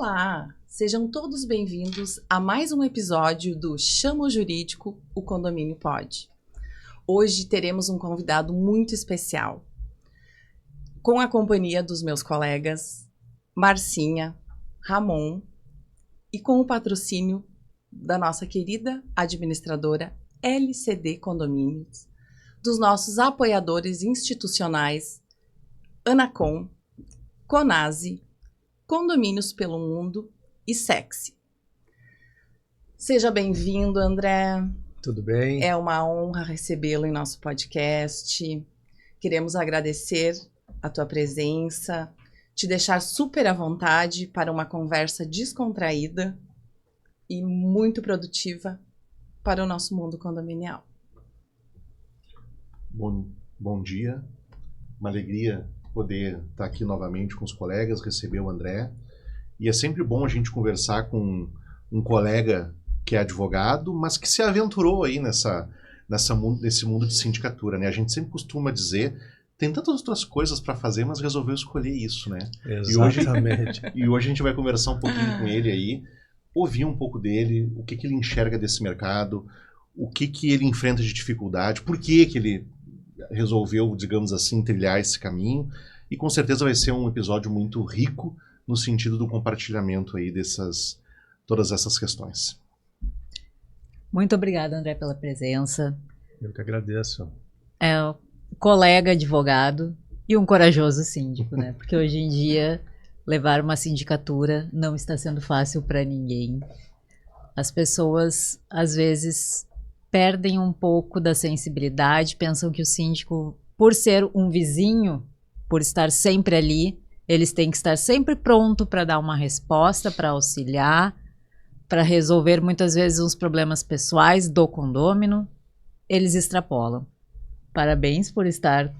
Olá! Sejam todos bem-vindos a mais um episódio do Chama o Jurídico, o Condomínio Pode. Hoje teremos um convidado muito especial, com a companhia dos meus colegas Marcinha, Ramon e com o patrocínio da nossa querida administradora LCD Condomínios, dos nossos apoiadores institucionais Anacom, Conase, Condomínios pelo Mundo e Sexy. Seja bem-vindo, André. Tudo bem? É uma honra recebê-lo em nosso podcast. Queremos agradecer a tua presença, te deixar super à vontade para uma conversa descontraída e muito produtiva para o nosso mundo condominial. Bom dia, uma alegria poder estar aqui novamente com os colegas, receber o André. E é sempre bom a gente conversar com um colega que é advogado, mas que se aventurou aí nesse mundo de sindicatura, né? A gente sempre costuma dizer, tem tantas outras coisas para fazer, mas resolveu escolher isso, né? Exatamente. E hoje a gente vai conversar um pouquinho com ele aí, ouvir um pouco dele, o que ele enxerga desse mercado, o que ele enfrenta de dificuldade, por que ele resolveu, digamos assim, trilhar esse caminho. E com certeza vai ser um episódio muito rico no sentido do compartilhamento aí todas essas questões. Muito obrigada, André, pela presença. Eu que agradeço. É um colega advogado e um corajoso síndico, né? Porque hoje em dia levar uma sindicatura não está sendo fácil para ninguém. As pessoas, às vezes, perdem um pouco da sensibilidade, pensam que o síndico, por ser um vizinho, por estar sempre ali, eles têm que estar sempre pronto para dar uma resposta, para auxiliar, para resolver muitas vezes uns problemas pessoais do condômino. Eles extrapolam. Parabéns por estar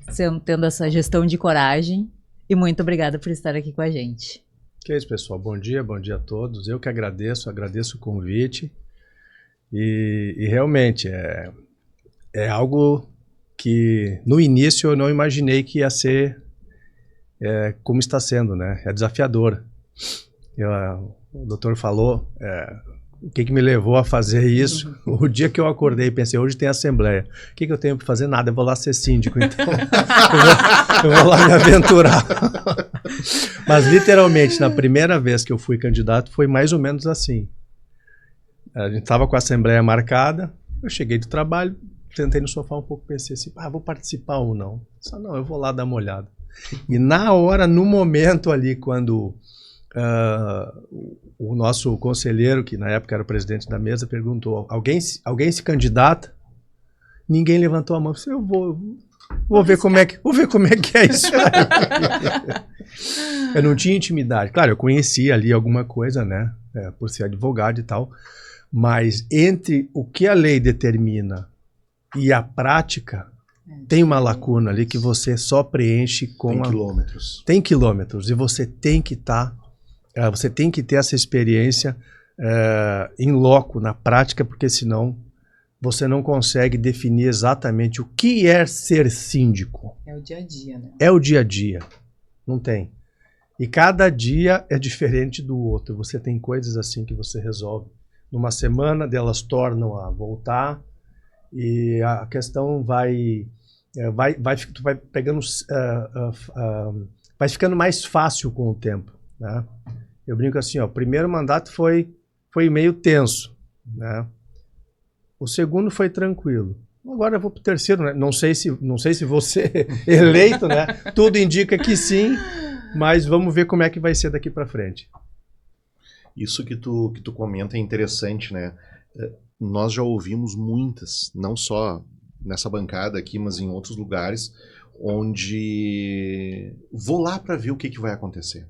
tendo essa gestão de coragem e muito obrigada por estar aqui com a gente. Que é isso, pessoal. Bom dia a todos. Eu que agradeço o convite. E realmente é algo que no início eu não imaginei que ia ser como está sendo, né? É desafiador. O doutor falou o que me levou a fazer isso. O dia que eu acordei e pensei, hoje tem assembleia. O que eu tenho para fazer? Nada, eu vou lá ser síndico, então eu vou lá me aventurar. Mas literalmente, na primeira vez que eu fui candidato, foi mais ou menos assim. A gente estava com a assembleia marcada, eu cheguei do trabalho, sentei no sofá um pouco, pensei assim, vou participar ou não? Só não, eu vou lá dar uma olhada. E na hora, no momento ali, quando o nosso conselheiro, que na época era o presidente da mesa, perguntou, alguém se candidata? Ninguém levantou a mão. Eu disse, eu vou ver como é que é isso aí. Eu não tinha intimidade. Claro, eu conhecia ali alguma coisa, né? Por ser advogado e tal. Mas entre o que a lei determina e a prática, tem uma lacuna ali que você só preenche com... Tem quilômetros. Tem quilômetros. E você tem que você tem que ter essa experiência em loco, na prática, porque senão você não consegue definir exatamente o que é ser síndico. É o dia a dia, né? É o dia a dia. Não tem. E cada dia é diferente do outro. Você tem coisas assim que você resolve numa semana, delas tornam a voltar e a questão vai pegando, vai ficando mais fácil com o tempo, né? Eu brinco assim, o primeiro mandato foi meio tenso, né? O segundo foi tranquilo. Agora eu vou pro terceiro, né? Não sei se vou ser eleito, né? Tudo indica que sim, mas vamos ver como é que vai ser daqui para frente. Isso que tu comenta é interessante, né? Nós já ouvimos muitas, não só nessa bancada aqui, mas em outros lugares, onde vou lá para ver o que vai acontecer.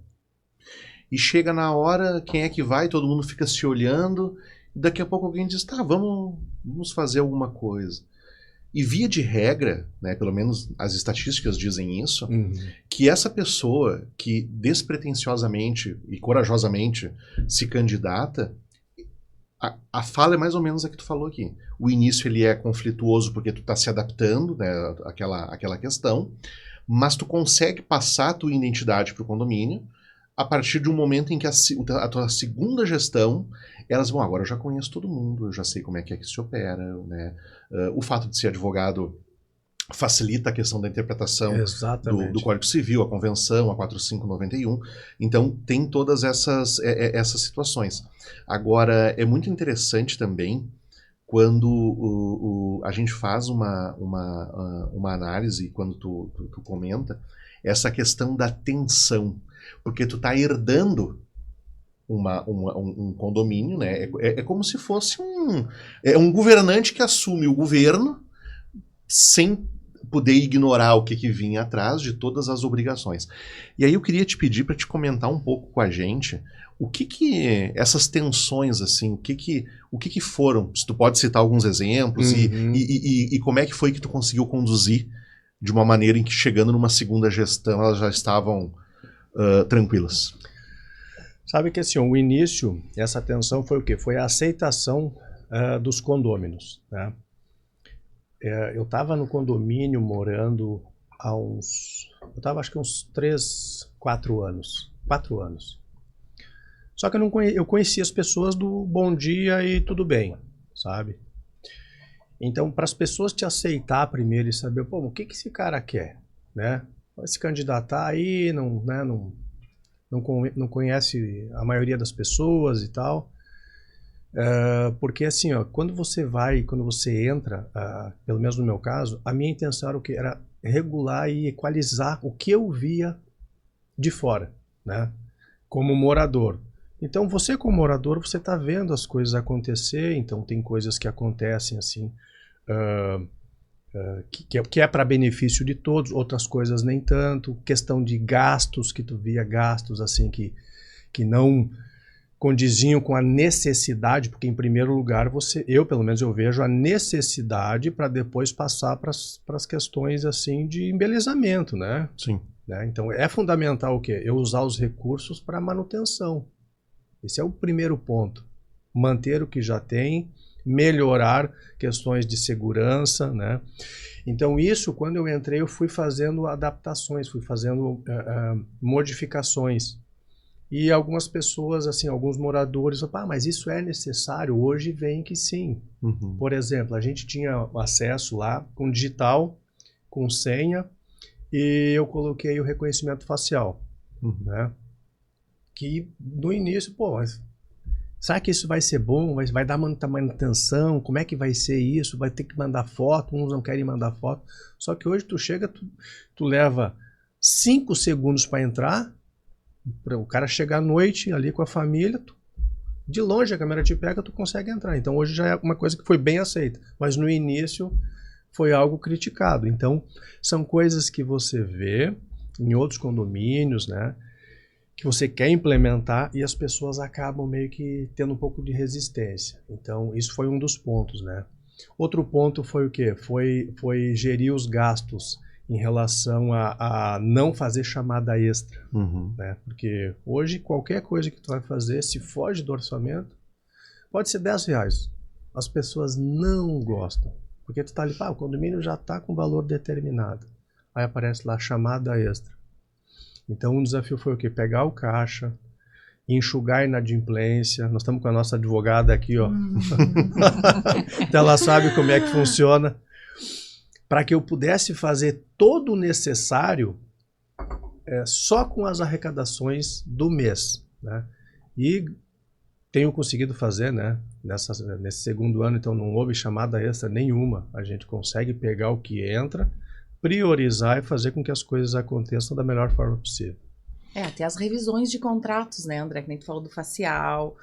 E chega na hora, quem é que vai? Todo mundo fica se olhando, e daqui a pouco alguém diz, tá, vamos fazer alguma coisa. E via de regra, né, pelo menos as estatísticas dizem isso, que essa pessoa que despretensiosamente e corajosamente se candidata, a fala é mais ou menos a que tu falou aqui. O início ele é conflituoso porque tu tá se adaptando, né, àquela questão, mas tu consegue passar a tua identidade para o condomínio, a partir de um momento em que a tua segunda gestão, elas vão, agora eu já conheço todo mundo, eu já sei como é que se opera, né? O fato de ser advogado facilita a questão da interpretação do Código Civil, a Convenção, a 4591. Então, tem todas essas situações. Agora, é muito interessante também quando a gente faz uma análise, quando tu comenta, essa questão da tensão. Porque tu está herdando um condomínio, né? É como se fosse um governante que assume o governo sem poder ignorar o que vinha atrás de todas as obrigações. E aí eu queria te pedir para te comentar um pouco com a gente o que essas tensões, assim, o que foram, se tu pode citar alguns exemplos e como é que foi que tu conseguiu conduzir de uma maneira em que, chegando numa segunda gestão, elas já estavam tranquilas. Sabe que assim, o início, essa tensão foi o quê? Foi a aceitação dos condôminos, né? Eu estava no condomínio morando há uns... Eu estava acho que uns 3, 4 anos. 4 anos. Só que eu conhecia as pessoas do bom dia e tudo bem, sabe? Então, para as pessoas te aceitar primeiro e saber, pô, o que esse cara quer, né? Vai se candidatar aí, não conhece a maioria das pessoas e tal. Porque assim, ó, quando você entra, pelo menos no meu caso, a minha intenção era o que? Era regular e equalizar o que eu via de fora, né? Como morador. Então você como morador, você está vendo as coisas acontecer, então tem coisas que acontecem assim, que é para benefício de todos, outras coisas nem tanto, questão de gastos, que tu via gastos assim que não condiziam com a necessidade, porque em primeiro lugar eu pelo menos eu vejo a necessidade para depois passar para as questões assim de embelezamento, né? Sim. Né? Então é fundamental o quê? Eu usar os recursos para manutenção. Esse é o primeiro ponto. Manter o que já tem, melhorar questões de segurança, né? Então isso, quando eu entrei, eu fui fazendo adaptações, fui fazendo modificações. E algumas pessoas, assim, alguns moradores, mas isso é necessário? Hoje vem que sim. Uhum. Por exemplo, a gente tinha acesso lá com digital, com senha, e eu coloquei o reconhecimento facial, né? Que no início, pô, mas será que isso vai ser bom? Vai dar muita manutenção? Como é que vai ser isso? Vai ter que mandar foto, uns não querem mandar foto. Só que hoje tu chega, tu leva 5 segundos para entrar, para o cara chegar à noite ali com a família, de longe a câmera te pega, tu consegue entrar. Então hoje já é uma coisa que foi bem aceita, mas no início foi algo criticado. Então são coisas que você vê em outros condomínios, né, que você quer implementar e as pessoas acabam meio que tendo um pouco de resistência. Então isso foi um dos pontos, né. Outro ponto foi o quê? Foi gerir os gastos em relação a não fazer chamada extra, né? Porque hoje qualquer coisa que tu vai fazer, se foge do orçamento, pode ser R$10. As pessoas não gostam, porque tu tá ali, o condomínio já tá com valor determinado. Aí aparece lá chamada extra. Então um desafio foi o quê? Pegar o caixa, enxugar a inadimplência. Nós estamos com a nossa advogada aqui, ó. Então ela sabe como é que funciona. Para que eu pudesse fazer todo o necessário só com as arrecadações do mês, né? E tenho conseguido fazer, né? Nesse segundo ano, então não houve chamada extra nenhuma. A gente consegue pegar o que entra, priorizar e fazer com que as coisas aconteçam da melhor forma possível. Até as revisões de contratos, né, André? Que nem tu falou do facial,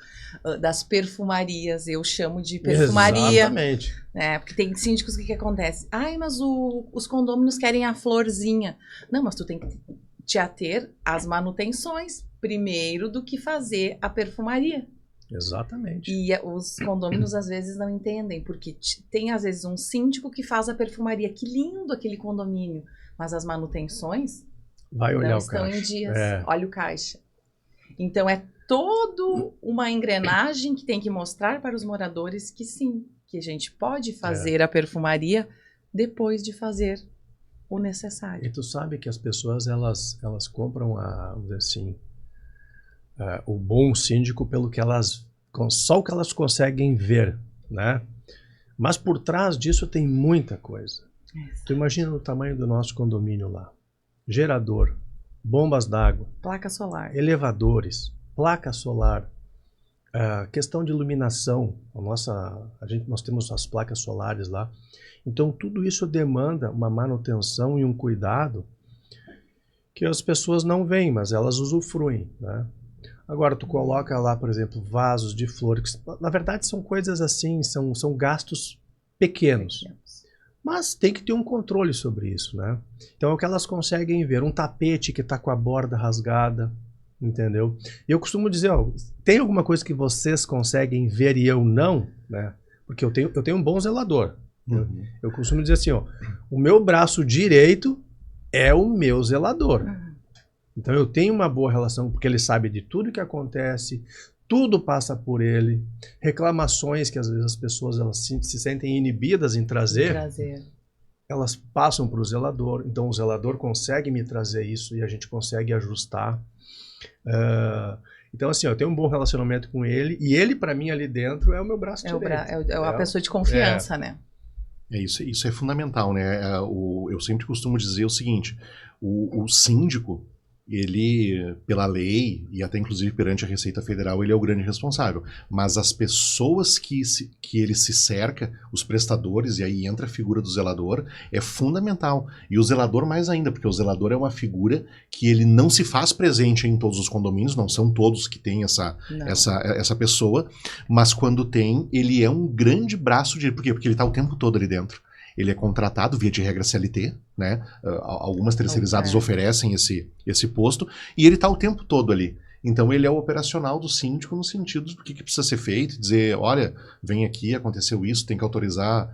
das perfumarias, eu chamo de perfumaria. Exatamente. Né? Porque tem síndicos que acontece. Mas os condôminos querem a florzinha. Não, mas tu tem que te ater às manutenções primeiro do que fazer a perfumaria. Exatamente. E os condôminos às vezes não entendem, porque tem às vezes um síndico que faz a perfumaria. Que lindo aquele condomínio, mas as manutenções vai olhar não o estão caixa. em dias. Olha o caixa. Então é toda uma engrenagem que tem que mostrar para os moradores que sim, que a gente pode fazer a perfumaria depois de fazer o necessário. E tu sabe que as pessoas elas compram vamos dizer assim, o bom síndico pelo que só o que elas conseguem ver, né? Mas por trás disso tem muita coisa. Tu imagina o tamanho do nosso condomínio lá. Gerador, bombas d'água, Placa solar. elevadores, placa solar, questão de iluminação. Nós temos as placas solares lá. Então tudo isso demanda uma manutenção e um cuidado que as pessoas não veem, mas elas usufruem, né? Agora, tu coloca lá, por exemplo, vasos de flores, que, na verdade são coisas assim, são gastos pequenos. Mas tem que ter um controle sobre isso, né? Então é o que elas conseguem ver, um tapete que está com a borda rasgada, entendeu? E eu costumo dizer, ó, tem alguma coisa que vocês conseguem ver e eu não, né? Porque eu tenho um bom zelador. Uhum. Eu costumo dizer assim, ó, o meu braço direito é o meu zelador. Então eu tenho uma boa relação, porque ele sabe de tudo que acontece, tudo passa por ele. Reclamações que às vezes as pessoas elas se sentem inibidas em trazer, elas passam para o zelador. Então o zelador consegue me trazer isso e a gente consegue ajustar. Então assim, eu tenho um bom relacionamento com ele e ele para mim ali dentro é o meu braço direito. É a pessoa de confiança, né? Isso é fundamental, né? Eu sempre costumo dizer o seguinte, o síndico, ele, pela lei, e até inclusive perante a Receita Federal, ele é o grande responsável. Mas as pessoas que ele se cerca, os prestadores, e aí entra a figura do zelador, é fundamental. E o zelador mais ainda, porque o zelador é uma figura que ele não se faz presente em todos os condomínios, não são todos que têm essa pessoa, mas quando tem, ele é um grande braço de... Por quê? Porque ele está o tempo todo ali dentro. Ele é contratado via de regra CLT, né? Algumas terceirizadas oferecem esse posto, e ele está o tempo todo ali. Então ele é o operacional do síndico no sentido do que precisa ser feito, dizer, olha, vem aqui, aconteceu isso, tem que autorizar...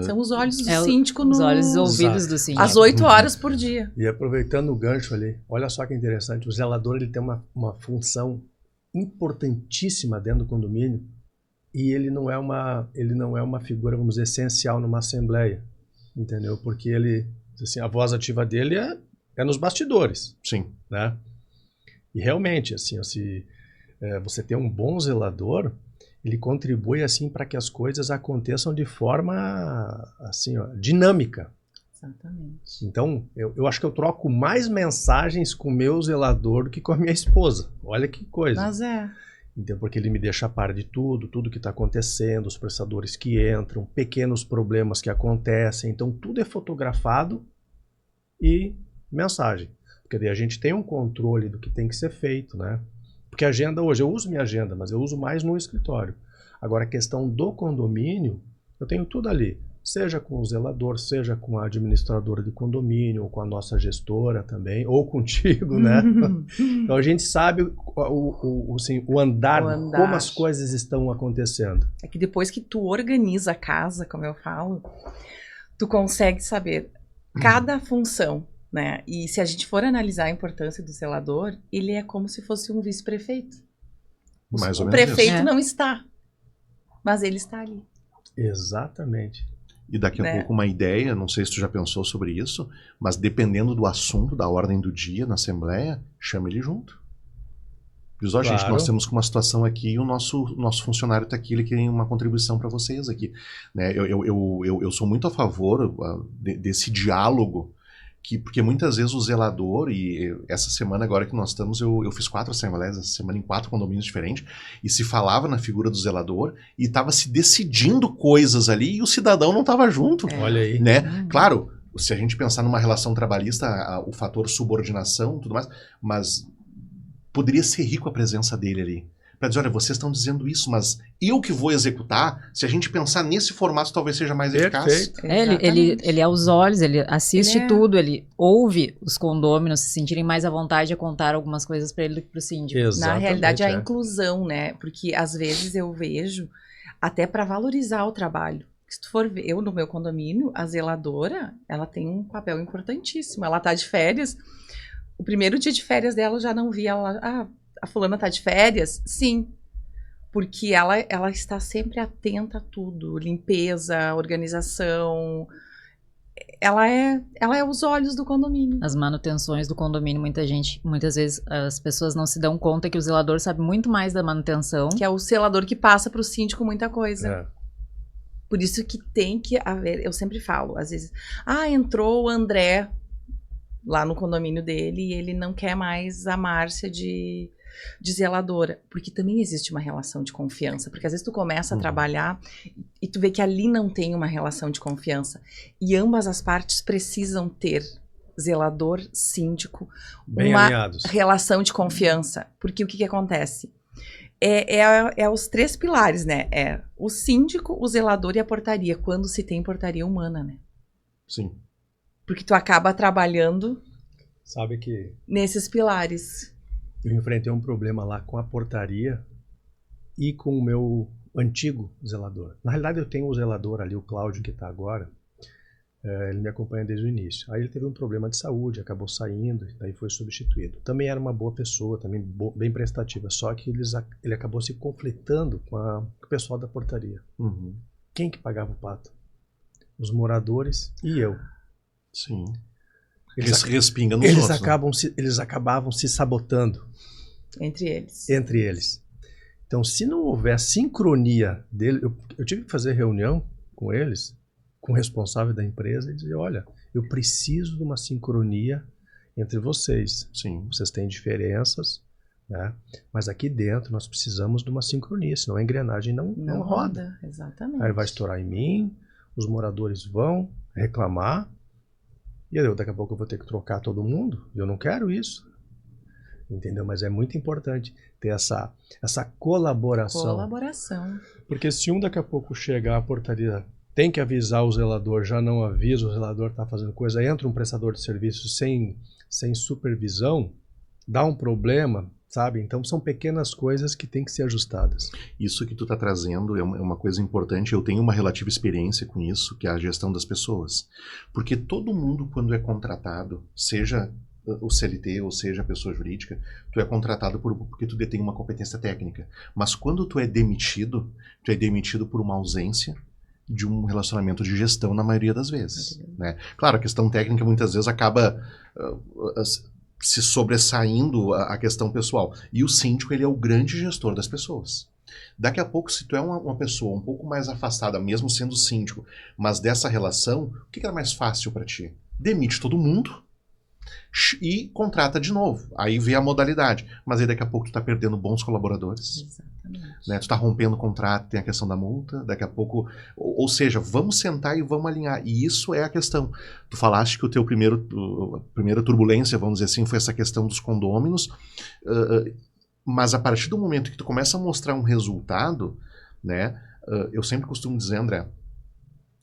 São os olhos do síndico os olhos e nos... ouvidos do síndico. Às 8 horas por dia. E aproveitando o gancho ali, olha só que interessante, o zelador ele tem uma função importantíssima dentro do condomínio, e ele não é uma figura, vamos dizer, essencial numa assembleia, entendeu? Porque ele, assim, a voz ativa dele é nos bastidores. Sim. Né? E realmente, assim, você ter um bom zelador, ele contribui assim para que as coisas aconteçam de forma assim, ó, dinâmica. Exatamente. Então, eu acho que eu troco mais mensagens com o meu zelador do que com a minha esposa. Olha que coisa. Mas Então, porque ele me deixa a par de tudo que está acontecendo, os prestadores que entram, pequenos problemas que acontecem. Então, tudo é fotografado e mensagem. Porque daí a gente tem um controle do que tem que ser feito, né? Porque a agenda hoje, eu uso minha agenda, mas eu uso mais no escritório. Agora, a questão do condomínio, eu tenho tudo ali. Seja com o zelador, seja com a administradora de condomínio, ou com a nossa gestora também, ou contigo, né? Então a gente sabe o andar, como as coisas estão acontecendo. É que depois que tu organiza a casa, como eu falo, tu consegue saber cada função, né? E se a gente for analisar a importância do zelador, ele é como se fosse um vice-prefeito. Mais ou O menos prefeito isso. não está, mas ele está ali. Exatamente. E daqui a pouco uma ideia, não sei se tu já pensou sobre isso, mas dependendo do assunto, da ordem do dia na Assembleia, chama ele junto. Diz, ó, gente, nós temos uma situação aqui e o nosso funcionário está aqui, ele quer uma contribuição para vocês aqui. Né? Eu sou muito a favor desse diálogo, porque muitas vezes o zelador, e essa semana agora que nós estamos, eu fiz 4 assembleias essa semana em 4 condomínios diferentes, e se falava na figura do zelador, e estava se decidindo coisas ali, e o cidadão não estava junto. Olha aí. Né? Claro, se a gente pensar numa relação trabalhista, o fator subordinação, tudo mais, mas poderia ser rico a presença dele ali. Para dizer, olha, vocês estão dizendo isso, mas eu que vou executar, se a gente pensar nesse formato, talvez seja mais eficaz. Ele é os olhos, ele assiste tudo, ele ouve os condôminos se sentirem mais à vontade a contar algumas coisas para ele do que para o síndico. Exatamente, na realidade, a inclusão, né? Porque às vezes eu vejo, até para valorizar o trabalho. Se tu for ver, eu no meu condomínio, a zeladora, ela tem um papel importantíssimo. Ela tá de férias, o primeiro dia de férias dela eu já não vi ela... a fulana tá de férias? Sim. Porque ela está sempre atenta a tudo. Limpeza, organização. ela é os olhos do condomínio. As manutenções do condomínio, muitas vezes as pessoas não se dão conta que o zelador sabe muito mais da manutenção. Que é o zelador que passa para o síndico muita coisa. É. Por isso que tem que haver, eu sempre falo, às vezes, entrou o André lá no condomínio dele e ele não quer mais a Márcia de zeladora, porque também existe uma relação de confiança, porque às vezes tu começa a trabalhar e tu vê que ali não tem uma relação de confiança e ambas as partes precisam ter zelador, síndico, Bem uma alinhados. relação de confiança, porque o que acontece? É os 3 pilares, né? É o síndico, o zelador e a portaria, quando se tem portaria humana, né? Sim. Porque tu acaba trabalhando Sabe que nesses pilares. eu enfrentei um problema lá com a portaria e com o meu antigo zelador. Na realidade, eu tenho o zelador ali, o Cláudio, que está agora. Ele me acompanha desde o início. Aí ele teve um problema de saúde, acabou saindo, daí foi substituído. Também era uma boa pessoa, também bem prestativa, só que ele acabou se conflitando com o pessoal da portaria. Uhum. Quem que pagava o pato? Os moradores e eu. Sim. Eles respingam nos Eles, outros, né? eles acabavam se sabotando Entre eles. Então, se não houver sincronia dele, eu tive que fazer reunião com eles, com o responsável da empresa, e dizer, olha, eu preciso de uma sincronia entre vocês. Sim. Vocês têm diferenças, né? Mas aqui dentro nós precisamos de uma sincronia, senão a engrenagem não roda. Exatamente. Aí vai estourar em mim, os moradores vão reclamar, e daqui a pouco eu vou ter que trocar todo mundo. Eu não quero isso. Entendeu? Mas é muito importante ter essa colaboração. Porque se daqui a pouco chegar a portaria, tem que avisar o zelador, já não avisa, o zelador está fazendo coisa, entra um prestador de serviço sem supervisão, dá um problema, sabe? Então são pequenas coisas que têm que ser ajustadas. Isso que tu está trazendo é uma coisa importante. Eu tenho uma relativa experiência com isso, que é a gestão das pessoas. Porque todo mundo, quando é contratado, seja o CLT, ou seja a pessoa jurídica, tu é contratado porque tu detém uma competência técnica. Mas quando tu é demitido por uma ausência de um relacionamento de gestão na maioria das vezes. Né? Claro, a questão técnica muitas vezes acaba se sobressaindo a questão pessoal. E o síndico, ele é o grande gestor das pessoas. Daqui a pouco, se tu é uma pessoa um pouco mais afastada, mesmo sendo síndico, mas dessa relação, o que é mais fácil para ti? Demite todo mundo e contrata de novo. Aí vê a modalidade. Mas aí daqui a pouco tu tá perdendo bons colaboradores. Exatamente. Né? Tu tá rompendo o contrato, tem a questão da multa, daqui a pouco... Ou seja, vamos sentar e vamos alinhar. E isso é a questão. Tu falaste que a primeira turbulência, vamos dizer assim, foi essa questão dos condôminos, mas a partir do momento que tu começa a mostrar um resultado, né? Eu sempre costumo dizer, André,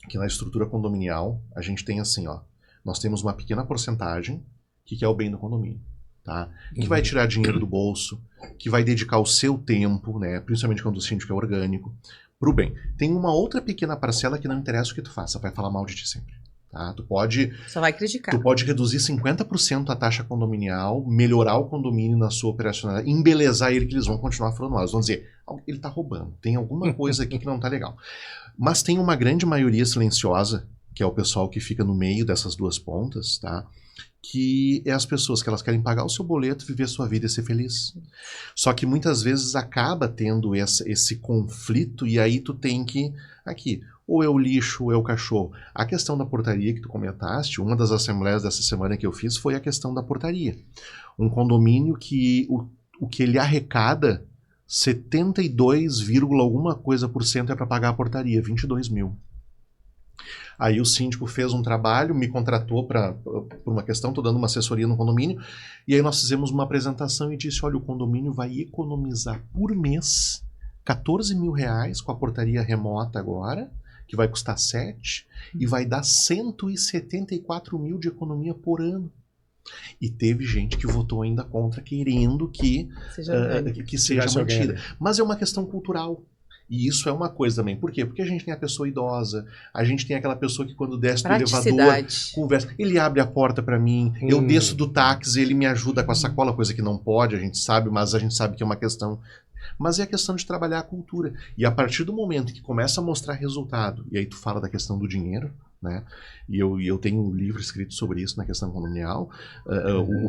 que na estrutura condominial, a gente tem assim, ó, nós temos uma pequena porcentagem que é o bem do condomínio, tá? Que vai tirar dinheiro do bolso, que vai dedicar o seu tempo, né? Principalmente quando o síndico é orgânico, pro bem. Tem uma outra pequena parcela que não interessa o que tu faça, vai falar mal de ti sempre. Tá? Só vai criticar. Tu pode reduzir 50% a taxa condominial, melhorar o condomínio na sua operacionalidade, embelezar ele, que eles vão continuar falando mal. Eles vão dizer, ele tá roubando, tem alguma coisa aqui que não tá legal. Mas tem uma grande maioria silenciosa, que é o pessoal que fica no meio dessas duas pontas, tá? Que é as pessoas que elas querem pagar o seu boleto, viver a sua vida e ser feliz. Só que muitas vezes acaba tendo esse conflito e aí tu tem que, aqui, ou é o lixo ou é o cachorro. A questão da portaria que tu comentaste, uma das assembleias dessa semana que eu fiz foi a questão da portaria. Um condomínio que o que ele arrecada, 72, alguma coisa por cento é para pagar a portaria, 22 mil. Aí o síndico fez um trabalho, me contratou por uma questão, estou dando uma assessoria no condomínio, e aí nós fizemos uma apresentação e disse, olha, o condomínio vai economizar por mês 14 mil reais com a portaria remota agora, que vai custar 7, e vai dar 174 mil de economia por ano. E teve gente que votou ainda contra, querendo que seja mantida. Mas é uma questão cultural. E isso é uma coisa também. Por quê? Porque a gente tem a pessoa idosa, a gente tem aquela pessoa que quando desce do elevador, conversa, ele abre a porta para mim, eu desço do táxi, ele me ajuda com a sacola, coisa que não pode, a gente sabe, mas a gente sabe que é uma questão. Mas é a questão de trabalhar a cultura. E a partir do momento que começa a mostrar resultado, e aí tu fala da questão do dinheiro, né? E eu tenho um livro escrito sobre isso na questão condominial.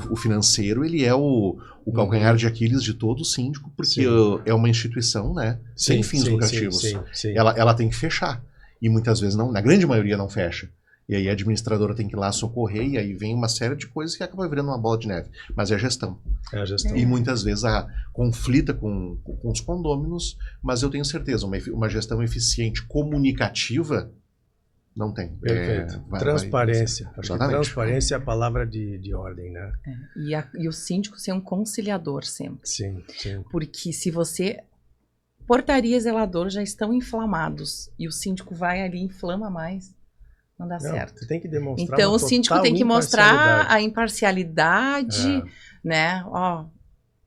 O financeiro, ele é o calcanhar de Aquiles de todo síndico, porque é uma instituição, né, sem fins lucrativos. Sim. Ela tem que fechar. E muitas vezes não, na grande maioria não fecha. E aí a administradora tem que ir lá socorrer, e aí vem uma série de coisas que acaba virando uma bola de neve. Mas é a gestão. É a gestão. E muitas vezes conflita com os condôminos, mas eu tenho certeza, uma gestão eficiente, comunicativa, não tem. Perfeito. Transparência. Acho que Exatamente. transparência é a palavra de ordem, né? E o síndico ser um conciliador sempre. Sim. Porque se você... Portaria e zelador já estão inflamados e o síndico vai ali e inflama mais, não dá certo. Você tem que demonstrar Então uma o síndico total tem que mostrar a imparcialidade. imparcialidade, né?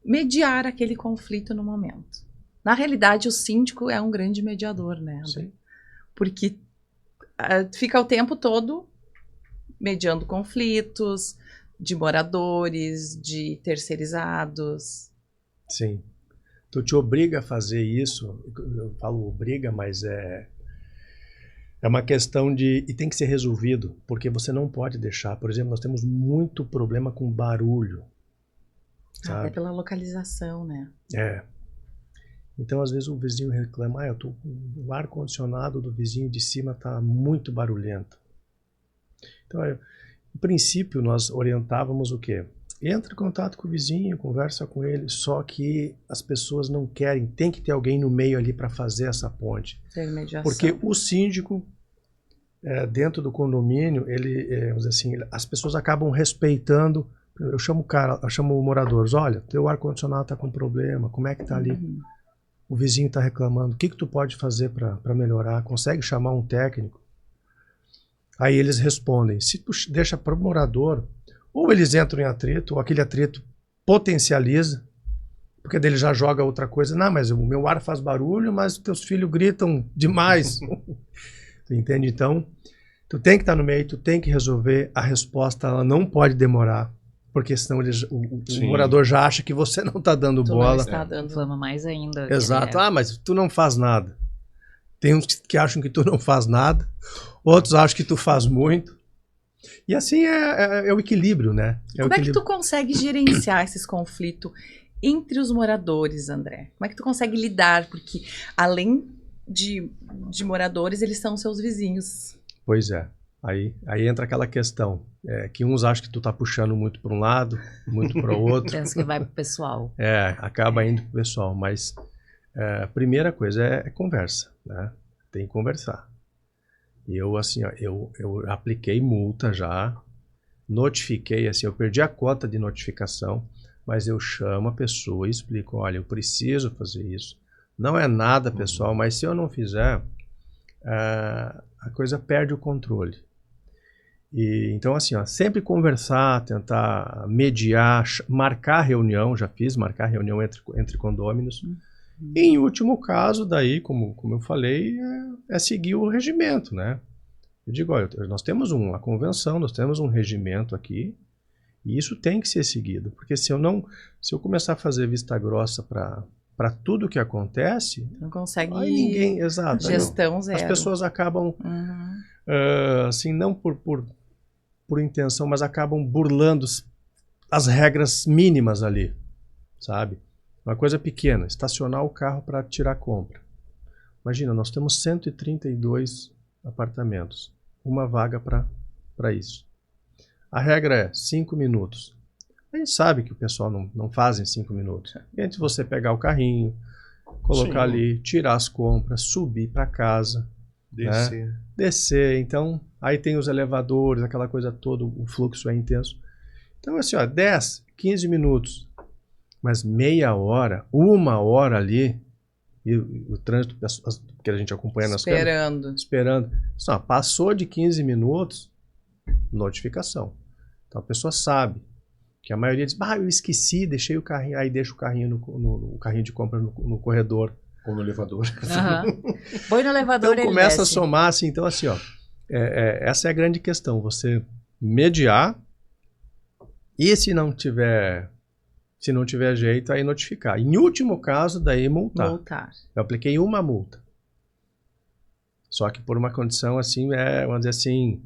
Mediar aquele conflito no momento. Na realidade, o síndico é um grande mediador, né, André? Sim. Porque fica o tempo todo mediando conflitos de moradores, de terceirizados. Sim. Tu te obriga a fazer isso, eu falo obriga, mas é uma questão e tem que ser resolvido, porque você não pode deixar, por exemplo, nós temos muito problema com barulho, sabe? Até pela localização, né? Então, às vezes o vizinho reclama, o ar-condicionado do vizinho de cima está muito barulhento. Então, no princípio, nós orientávamos o quê? Entra em contato com o vizinho, conversa com ele, só que as pessoas não querem, tem que ter alguém no meio ali para fazer essa ponte. Porque o síndico, dentro do condomínio, vamos dizer assim, as pessoas acabam respeitando. Eu chamo o moradores, olha, teu ar-condicionado está com problema, como é que está ali? O vizinho está reclamando, o que tu pode fazer para melhorar? Consegue chamar um técnico? Aí eles respondem, se tu deixa para o morador, ou eles entram em atrito, ou aquele atrito potencializa, porque dele já joga outra coisa. Não, mas o meu ar faz barulho, mas os teus filhos gritam demais. Tu entende? Então, tu tem que estar no meio, tu tem que resolver. A resposta ela não pode demorar, porque senão o morador já acha que você não está dando bola. Não está dando. Inflama mais ainda. Exato. Mas tu não faz nada. Tem uns que acham que tu não faz nada, outros acham que tu faz muito. E assim é o equilíbrio, né? Como é que tu consegue gerenciar esses conflitos entre os moradores, André? Como é que tu consegue lidar? Porque além de moradores, eles são seus vizinhos. Pois é. Aí entra aquela questão, que uns acham que tu tá puxando muito para um lado, muito para o outro. Pensa que vai pro pessoal. Acaba indo pro pessoal. Mas a primeira coisa é conversa, né? Tem que conversar. E eu, assim, eu apliquei multa já, notifiquei, assim, eu perdi a cota de notificação, mas eu chamo a pessoa e explico, olha, eu preciso fazer isso. Não é nada, pessoal, mas se eu não fizer, a coisa perde o controle. E, então, assim, sempre conversar, tentar mediar, marcar reunião, já fiz, marcar reunião entre condôminos. E, em último caso, daí, como eu falei, é seguir o regimento, né? Eu digo, olha, nós temos uma convenção, nós temos um regimento aqui, e isso tem que ser seguido, porque se eu começar a fazer vista grossa para tudo que acontece, não consegue exato, gestão zero. As pessoas acabam, assim, não por intenção, mas acabam burlando as regras mínimas ali, sabe? Uma coisa pequena, estacionar o carro para tirar compra. Imagina, nós temos 132 apartamentos, uma vaga para isso. A regra é 5 minutos. A gente sabe que o pessoal não faz em 5 minutos. Entre você pegar o carrinho, colocar ali, tirar as compras, subir para casa, descer. Então, aí tem os elevadores, aquela coisa toda, o fluxo é intenso. Então, assim, 10, 15 minutos. Mas meia hora, 1 hora ali, e o trânsito que a gente acompanha nas câmeras, esperando. Só, passou de 15 minutos, notificação. Então a pessoa sabe que a maioria diz, eu esqueci, deixei o carrinho, aí deixa o carrinho no carrinho de compra no corredor. Ou no elevador. Põe no elevador. Então começa a somar, assim, então assim, essa é a grande questão, você mediar, e se não tiver jeito, aí notificar. Em último caso, daí multar. Eu apliquei uma multa. Só que por uma condição assim, vamos dizer assim,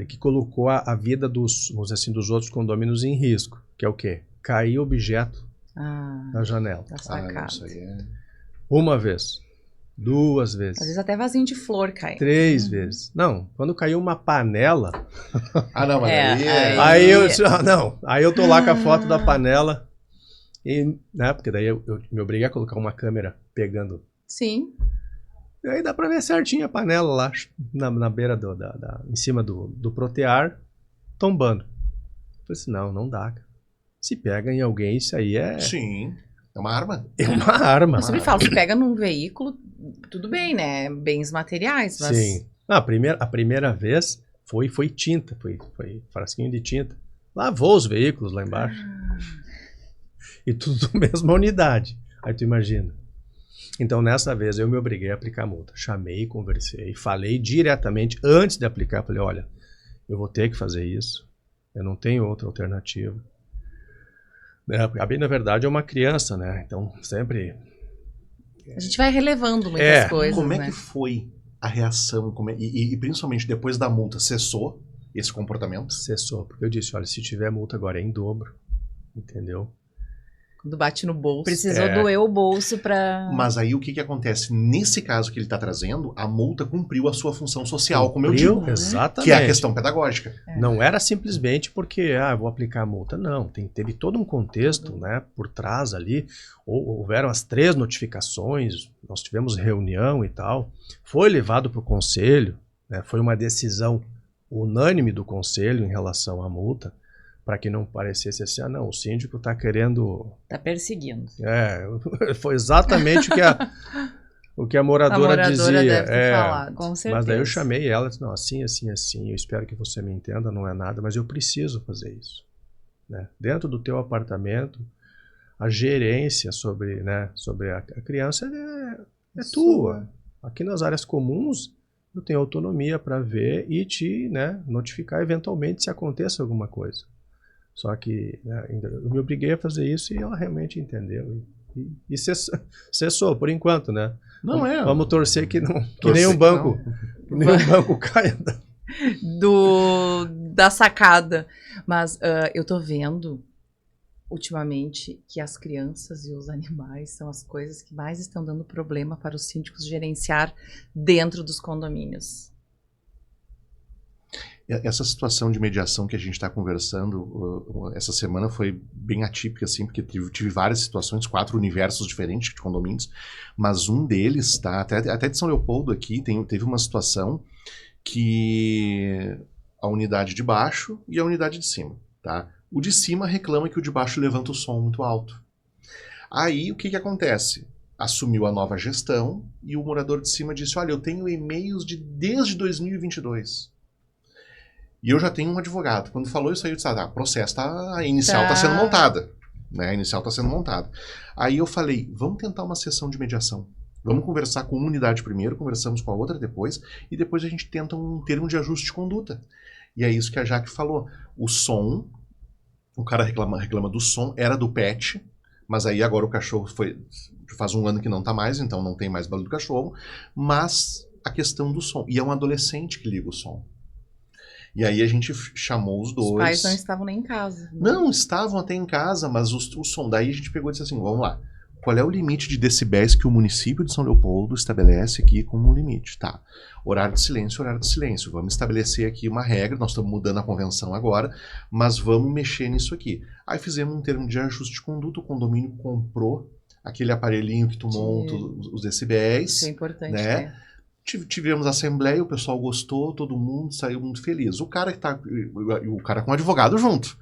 que colocou a vida dos, vamos dizer assim, dos outros condôminos em risco. Que é o quê? Cair objeto na janela. Tá Ah, sacado. não, isso aí é... Uma vez, 2 vezes, Às vezes até vasinho de flor cai. 3 vezes. Não, quando caiu uma panela, Ah, não, mas aí eu disse, não, aí eu tô lá com a foto da panela, e, né, porque daí eu me obriguei a colocar uma câmera pegando. Sim. E aí dá pra ver certinho a panela lá, na beira, em cima do protear, tombando. Eu falei assim, não dá, cara. Se pega em alguém, isso aí Sim, é uma arma. é uma arma. Eu sempre falo, se pega num veículo, tudo bem, né? Bens materiais, mas... Sim. A primeira vez foi tinta, foi frasquinho de tinta. Lavou os veículos lá embaixo. E tudo da mesma unidade. Aí tu imagina. Então nessa vez eu me obriguei a aplicar a multa. Chamei, conversei, falei diretamente antes de aplicar. Falei, olha, eu vou ter que fazer isso. Eu não tenho outra alternativa. A Gabi, na verdade, é uma criança, né? Então sempre... A gente vai relevando muitas coisas, Como é né? que foi a reação? E principalmente depois da multa, cessou esse comportamento? Cessou, porque eu disse, olha, se tiver multa agora é em dobro, entendeu? Quando bate no bolso. Precisou doer o bolso pra... Mas aí o que acontece? Nesse caso que ele está trazendo, a multa cumpriu a sua função social, como eu Cumpriu, digo. exatamente. Que é a questão pedagógica. Não era simplesmente porque, vou aplicar a multa. Não, teve todo um contexto, né, por trás ali. Houveram as 3 notificações, nós tivemos reunião e tal. Foi levado para o conselho, né, foi uma decisão unânime do conselho em relação à multa, para que não parecesse assim, não, o síndico está querendo... Tá perseguindo. Foi exatamente o que a moradora dizia. deve ter falado. Com certeza. Mas daí eu chamei ela e disse, não, assim, eu espero que você me entenda, não é nada, mas eu preciso fazer isso. Né? Dentro do teu apartamento, a gerência sobre a criança é tua. Aqui nas áreas comuns, eu tenho autonomia para ver e te, né, notificar eventualmente se aconteça alguma coisa. Só que, né, eu me obriguei a fazer isso e ela realmente entendeu. E cessou, por enquanto, né? Vamos torcer que nenhum banco caia. Da sacada. Mas eu tô vendo, ultimamente, que as crianças e os animais são as coisas que mais estão dando problema para os síndicos gerenciar dentro dos condomínios. Essa situação de mediação que a gente está conversando essa semana foi bem atípica, assim, porque tive várias situações, 4 universos diferentes de condomínios, mas um deles, tá, até de São Leopoldo aqui, teve uma situação que a unidade de baixo e a unidade de cima, tá? O de cima reclama que o de baixo levanta o som muito alto. Aí, o que acontece? Assumiu a nova gestão e o morador de cima disse, olha, eu tenho e-mails desde 2022. E eu já tenho um advogado. Quando falou isso aí, eu disse, o processo a inicial está sendo montada. Né? A inicial está sendo montada. Aí eu falei, vamos tentar uma sessão de mediação. Vamos conversar com uma unidade primeiro, conversamos com a outra depois, e depois a gente tenta um termo de ajuste de conduta. E é isso que a Jaque falou. O som, o cara reclama do som, era do pet, mas aí agora o cachorro faz um ano que não está mais, então não tem mais barulho do cachorro, mas a questão do som. E é um adolescente que liga o som. E aí a gente chamou os dois. Os pais não estavam nem em casa. Não, estavam até em casa, mas o som. Daí a gente pegou e disse assim, vamos lá. Qual é o limite de decibéis que o município de São Leopoldo estabelece aqui como um limite? Tá. Horário de silêncio, horário de silêncio. Vamos estabelecer aqui uma regra, nós estamos mudando a convenção agora, mas vamos mexer nisso aqui. Aí fizemos um termo de ajuste de conduta, o condomínio comprou aquele aparelhinho que tu monta os decibéis. Isso é importante, né? Tivemos assembleia, o pessoal gostou, todo mundo saiu muito feliz. O cara com o advogado junto,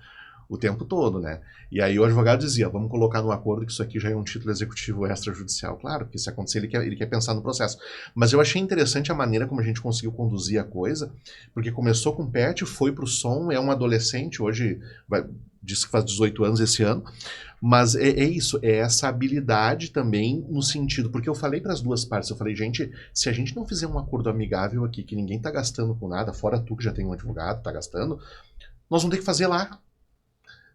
o tempo todo, né? E aí o advogado dizia, vamos colocar no acordo que isso aqui já é um título executivo extrajudicial. Claro, que se acontecer ele quer pensar no processo. Mas eu achei interessante a maneira como a gente conseguiu conduzir a coisa, porque começou com o pet, foi pro som, é um adolescente, hoje diz que faz 18 anos esse ano, mas é isso, é essa habilidade também no sentido, porque eu falei para as duas partes, eu falei, gente, se a gente não fizer um acordo amigável aqui, que ninguém tá gastando com nada, fora tu que já tem um advogado, tá gastando, nós vamos ter que fazer lá.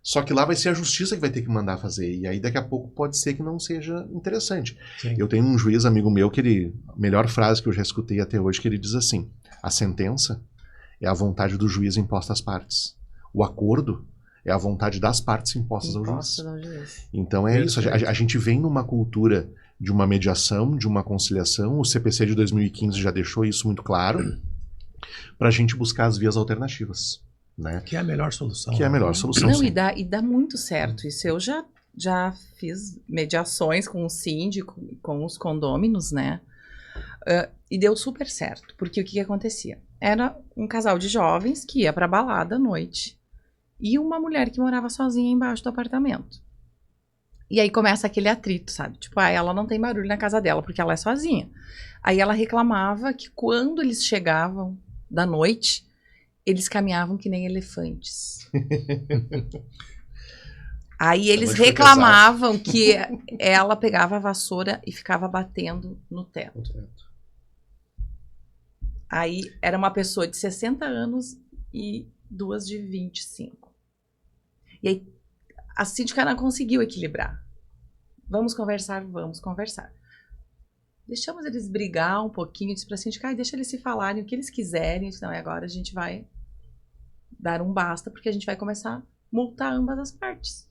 Só que lá vai ser a justiça que vai ter que mandar fazer. E aí daqui a pouco pode ser que não seja interessante. Sim. Eu tenho um juiz amigo meu que a melhor frase que eu já escutei até hoje, que ele diz assim: a sentença é a vontade do juiz imposta às partes. O acordo é a vontade das partes impostas ao juiz. Então é isso. A gente vem numa cultura de uma mediação, de uma conciliação. O CPC de 2015 já deixou isso muito claro, para a gente buscar as vias alternativas. Né? Que é a melhor solução. Que é a melhor solução. Não, e dá muito certo. Isso eu já fiz mediações com o síndico, com os condôminos, né? E deu super certo. Porque o que acontecia? Era um casal de jovens que ia pra balada à noite e uma mulher que morava sozinha embaixo do apartamento. E aí começa aquele atrito, sabe? Tipo, ela não tem barulho na casa dela porque ela é sozinha. Aí ela reclamava que quando eles chegavam da noite, eles caminhavam que nem elefantes. Aí eles reclamavam que ela pegava a vassoura e ficava batendo no teto. Aí era uma pessoa de 60 anos e duas de 25. E aí a síndica não conseguiu equilibrar. Vamos conversar, vamos conversar. Deixamos eles brigar um pouquinho, disse pra síndica, deixa eles se falarem o que eles quiserem. Não, e agora a gente vai dar um basta, porque a gente vai começar a multar ambas as partes.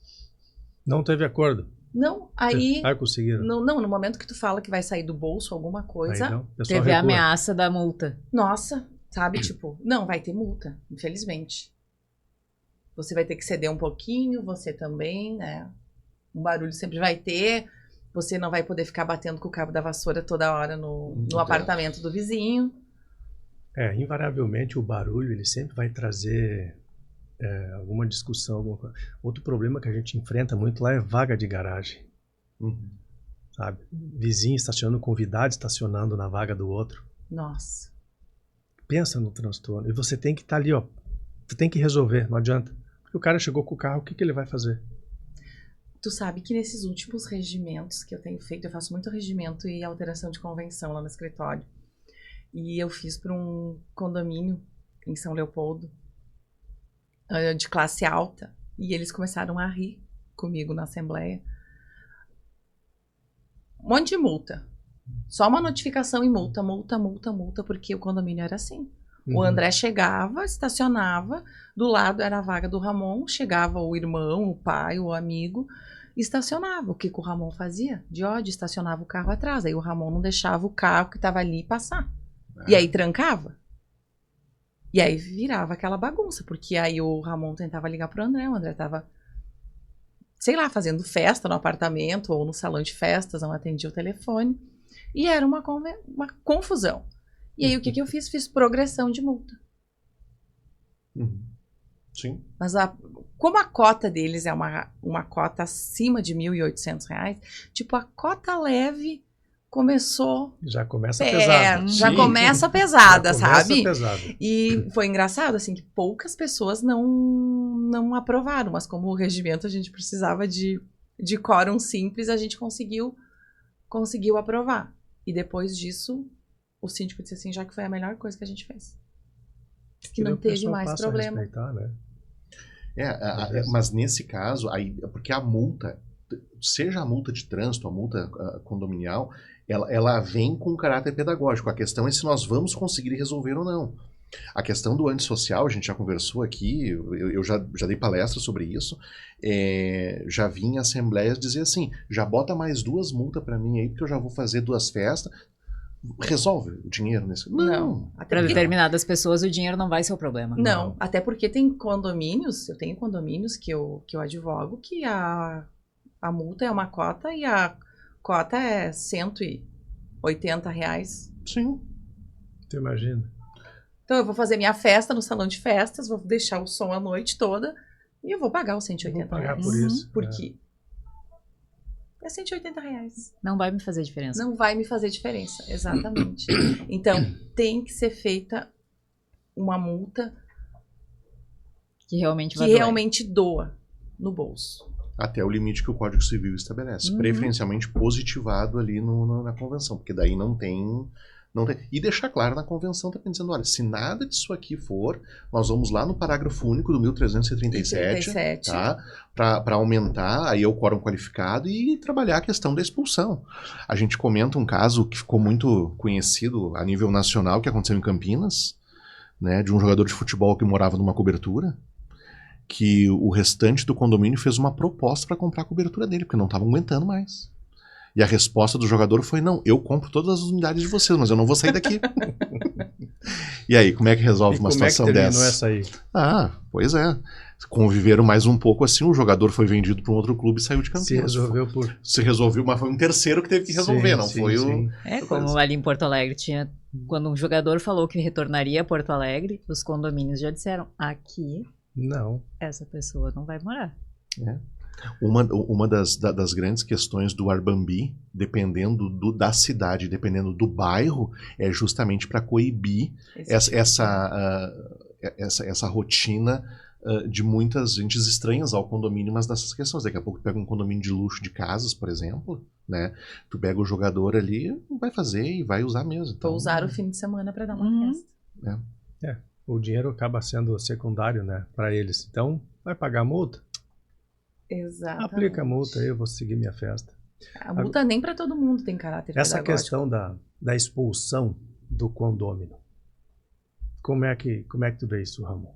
Não teve acordo? Não, aí... Aí conseguiram? Não, no momento que tu fala que vai sair do bolso alguma coisa... Aí não, teve a ameaça da multa. Nossa, sabe, tipo, não, vai ter multa, infelizmente. Você vai ter que ceder um pouquinho, você também, né? Um barulho sempre vai ter, você não vai poder ficar batendo com o cabo da vassoura toda hora no apartamento do vizinho. Invariavelmente o barulho ele sempre vai trazer alguma discussão, alguma coisa. Outro problema que a gente enfrenta muito lá é vaga de garagem. Sabe? Vizinho estacionando, convidado estacionando na vaga do outro. Nossa. Pensa no transtorno. E você tem que estar ali, ó. Você tem que resolver, não adianta. Porque o cara chegou com o carro, o que ele vai fazer? Tu sabe que nesses últimos regimentos que eu tenho feito, eu faço muito regimento e alteração de convenção lá no escritório. E eu fiz para um condomínio em São Leopoldo, de classe alta. E eles começaram a rir comigo na assembleia. Um monte de multa. Só uma notificação e multa, porque o condomínio era assim. O André chegava, estacionava, do lado era a vaga do Ramon, chegava o irmão, o pai, o amigo, estacionava. O que o Ramon fazia? De ódio, estacionava o carro atrás. Aí o Ramon não deixava o carro que estava ali passar. E aí trancava. E aí virava aquela bagunça, porque aí o Ramon tentava ligar pro André, o André tava, sei lá, fazendo festa no apartamento ou no salão de festas, não atendia o telefone. E era uma confusão. E aí o que eu fiz? Fiz progressão de multa. Sim. Mas como a cota deles é uma cota acima de R$ 1.800, tipo, a cota leve começou... Já começa pesada. Já começa pesada, sabe? Pesada. E foi engraçado, assim, que poucas pessoas não aprovaram, mas como o regimento a gente precisava de quórum simples, a gente conseguiu aprovar. E depois disso, o síndico disse assim, já que foi a melhor coisa que a gente fez. Que não teve mais problema. Né? Mas nesse caso, aí, porque a multa, seja a multa de trânsito, a multa condominial, ela vem com caráter pedagógico. A questão é se nós vamos conseguir resolver ou não. A questão do antissocial, a gente já conversou aqui, eu já dei palestra sobre isso, já vi em assembleias dizer assim, já bota mais 2 multas para mim aí, porque eu já vou fazer 2 festas. Resolve o dinheiro nesse... Não. Para determinadas pessoas o dinheiro não vai ser o problema. Não, até porque tem condomínios, eu tenho condomínios que eu advogo, que a multa é uma cota e a cota é R$180. Sim. Tu imagina? Então eu vou fazer minha festa no salão de festas, vou deixar o som a noite toda e eu vou pagar os R$180. Vou pagar por isso. Porque é R$180. Não vai me fazer diferença. Não vai me fazer diferença, exatamente. Então, tem que ser feita uma multa que realmente doa no bolso. Até o limite que o Código Civil estabelece. Preferencialmente positivado ali na convenção, porque daí não tem Não tem. E deixar claro na convenção também, dizendo, olha, se nada disso aqui for, nós vamos lá no parágrafo único do 1337, tá? Para aumentar aí o quórum qualificado e trabalhar a questão da expulsão. A gente comenta um caso que ficou muito conhecido a nível nacional, que aconteceu em Campinas, né, de um jogador de futebol que morava numa cobertura, que o restante do condomínio fez uma proposta para comprar a cobertura dele, porque não estavam aguentando mais. E a resposta do jogador foi, não, eu compro todas as unidades de vocês, mas eu não vou sair daqui. E aí, como é que resolve uma situação dessa? Como é que terminou essa aí? Ah, pois é. Conviveram mais um pouco assim, o jogador foi vendido para um outro clube e saiu de Campinas. Se resolveu, mas foi um terceiro que teve que resolver, foi o... Como ali em Porto Alegre tinha... Quando um jogador falou que retornaria a Porto Alegre, os condomínios já disseram, aqui, não, essa pessoa não vai morar. Uma das grandes questões do Airbnb, dependendo da cidade, dependendo do bairro, é justamente para coibir essa rotina de muitas gentes estranhas ao condomínio, mas dessas questões. Daqui a pouco tu pega um condomínio de luxo de casas, por exemplo, né? Tu pega o jogador ali, vai fazer e vai usar mesmo. Então, vou usar o fim de semana para dar uma festa. O dinheiro acaba sendo secundário, né, para eles. Então, vai pagar a multa? Exatamente. Aplica a multa aí, eu vou seguir minha festa. A multa nem para todo mundo tem caráter essa pedagógico. Questão da expulsão do condômino, como é que tu vê isso, Ramon?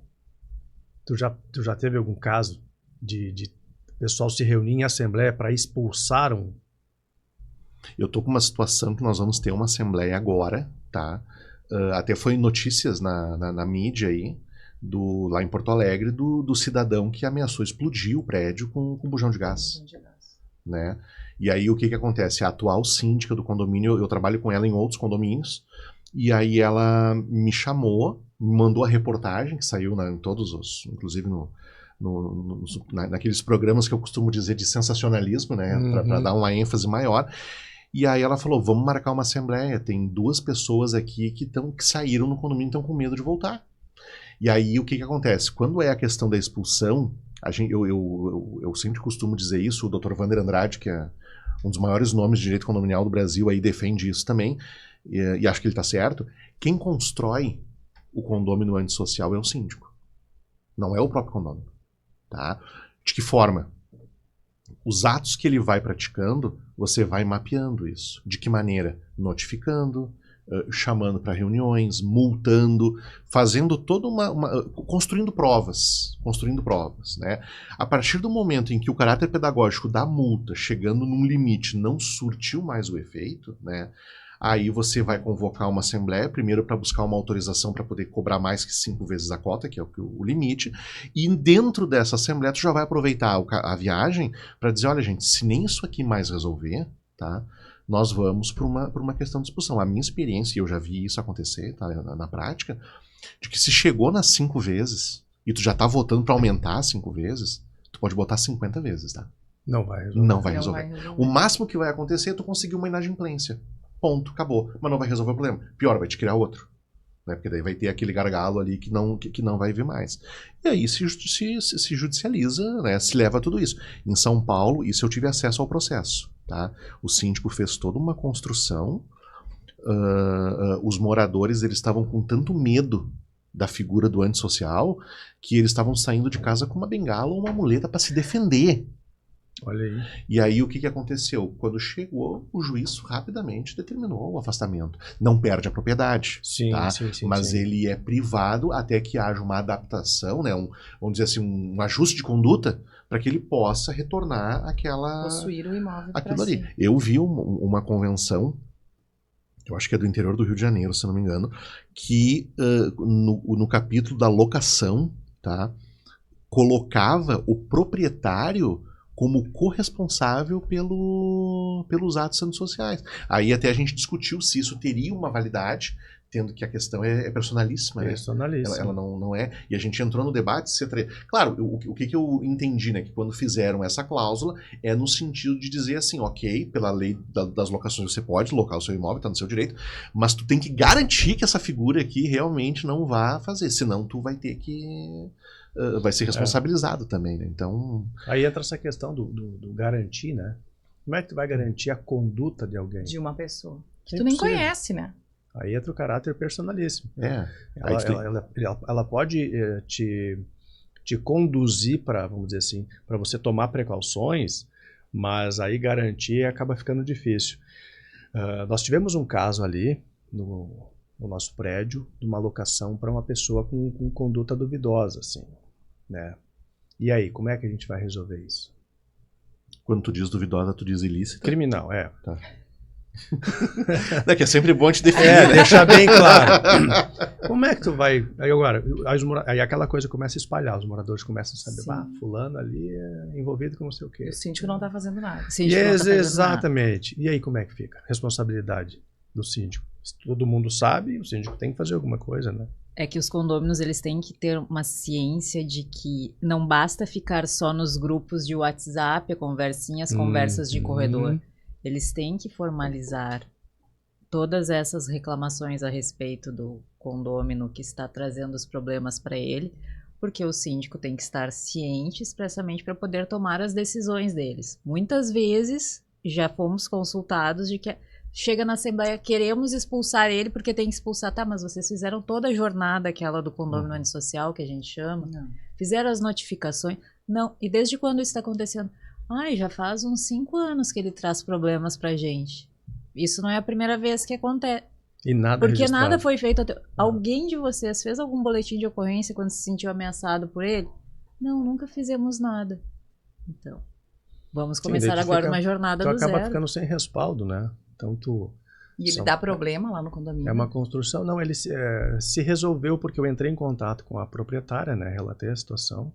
Tu já teve algum caso de pessoal se reunir em assembleia para expulsar um? Eu tô com uma situação que nós vamos ter uma assembleia agora, tá? Até foi notícias na mídia aí, lá em Porto Alegre, do cidadão que ameaçou explodir o prédio com bujão de gás. Né? E aí o que acontece? A atual síndica do condomínio, eu trabalho com ela em outros condomínios, e aí ela me chamou, me mandou a reportagem, que saiu em todos os, inclusive naqueles programas que eu costumo dizer de sensacionalismo, né? Para dar uma ênfase maior. E aí ela falou, vamos marcar uma assembleia, tem 2 pessoas aqui que saíram no condomínio e estão com medo de voltar. E aí o que acontece? Quando é a questão da expulsão, eu sempre costumo dizer isso, o Dr. Wander Andrade, que é um dos maiores nomes de direito condominial do Brasil, aí defende isso também, e acho que ele está certo. Quem constrói o condômino antissocial é o síndico, não é o próprio condômino. Tá? De que forma? Os atos que ele vai praticando, você vai mapeando isso. De que maneira? Notificando, chamando para reuniões, multando, fazendo toda construindo provas, né? A partir do momento em que o caráter pedagógico da multa, chegando num limite, não surtiu mais o efeito, né? Aí você vai convocar uma assembleia, primeiro para buscar uma autorização para poder cobrar mais que 5 vezes a cota, que é o limite, e dentro dessa assembleia tu já vai aproveitar a viagem para dizer, olha gente, se nem isso aqui mais resolver, tá? Nós vamos para uma questão de discussão. A minha experiência, e eu já vi isso acontecer, tá, na prática, de que se chegou nas 5 vezes e tu já tá votando para aumentar 5 vezes, tu pode botar 50 vezes, tá? Não vai resolver. Não vai resolver. O máximo que vai acontecer é tu conseguir uma inadimplência. Ponto, acabou. Mas não vai resolver o problema. Pior, vai te criar outro. Né? Porque daí vai ter aquele gargalo ali que não vai vir mais. E aí se judicializa, né? Se leva a tudo isso. Em São Paulo, isso eu tive acesso ao processo. Tá? O síndico fez toda uma construção. Os moradores eles estavam com tanto medo da figura do antissocial que eles estavam saindo de casa com uma bengala ou uma muleta para se defender. Olha aí. E aí o que aconteceu? Quando chegou, o juiz rapidamente determinou o afastamento. Não perde a propriedade, sim, tá? sim, mas ele é privado até que haja uma adaptação, né? Vamos dizer assim, um ajuste de conduta para que ele possa retornar possuir o imóvel aquilo ali. Eu vi uma convenção, eu acho que é do interior do Rio de Janeiro, se não me engano, que no capítulo da locação, tá? Colocava o proprietário como corresponsável pelos atos antissociais. Aí até a gente discutiu se isso teria uma validade, tendo que a questão é personalíssima. Personalíssima. Ela não é. E a gente entrou no debate. Claro, o que eu entendi, né? Que quando fizeram essa cláusula, é no sentido de dizer assim, ok, pela lei das locações você pode locar o seu imóvel, está no seu direito, mas tu tem que garantir que essa figura aqui realmente não vá fazer, senão tu vai ter que... vai ser responsabilizado também, né? Então... Aí entra essa questão do garantir, né? Como é que tu vai garantir a conduta de alguém? De uma pessoa. Que tu nem conhece, né? Aí entra o caráter personalíssimo. É. Ela pode te conduzir para, vamos dizer assim, para você tomar precauções, mas aí garantir acaba ficando difícil. Nós tivemos um caso ali no nosso prédio de uma locação para uma pessoa com conduta duvidosa, assim, né? E aí, como é que a gente vai resolver isso? Quando tu diz duvidosa, tu diz ilícita? Criminal, é. Tá. Que é sempre bom te definir. Deixar bem claro. Como é que tu vai... Aí aquela coisa começa a espalhar, os moradores começam a saber, fulano ali é envolvido com não sei o quê. O síndico não está fazendo nada. Exatamente. E aí como é que fica? Responsabilidade do síndico. Se todo mundo sabe, o síndico tem que fazer alguma coisa, né? É que os condôminos, eles têm que ter uma ciência de que não basta ficar só nos grupos de WhatsApp, as conversas de corredor. Eles têm que formalizar todas essas reclamações a respeito do condômino que está trazendo os problemas para ele, porque o síndico tem que estar ciente expressamente para poder tomar as decisões deles. Muitas vezes já fomos consultados de que chega na Assembleia, queremos expulsar ele porque tem que expulsar. Tá, mas vocês fizeram toda a jornada aquela do condomínio antissocial, que a gente chama? Não. Fizeram as notificações? Não. E desde quando isso está acontecendo? Já faz uns 5 anos que ele traz problemas pra gente. Isso não é a primeira vez que acontece. E nada porque registrado. nada foi feito. Alguém de vocês fez algum boletim de ocorrência quando se sentiu ameaçado por ele? Não, nunca fizemos nada. Então, vamos começar agora uma jornada do zero. Tu acaba ficando sem respaldo, né? Então E ele dá problema lá no condomínio? É uma construção. Não, ele se resolveu porque eu entrei em contato com a proprietária, né? Relatei a situação.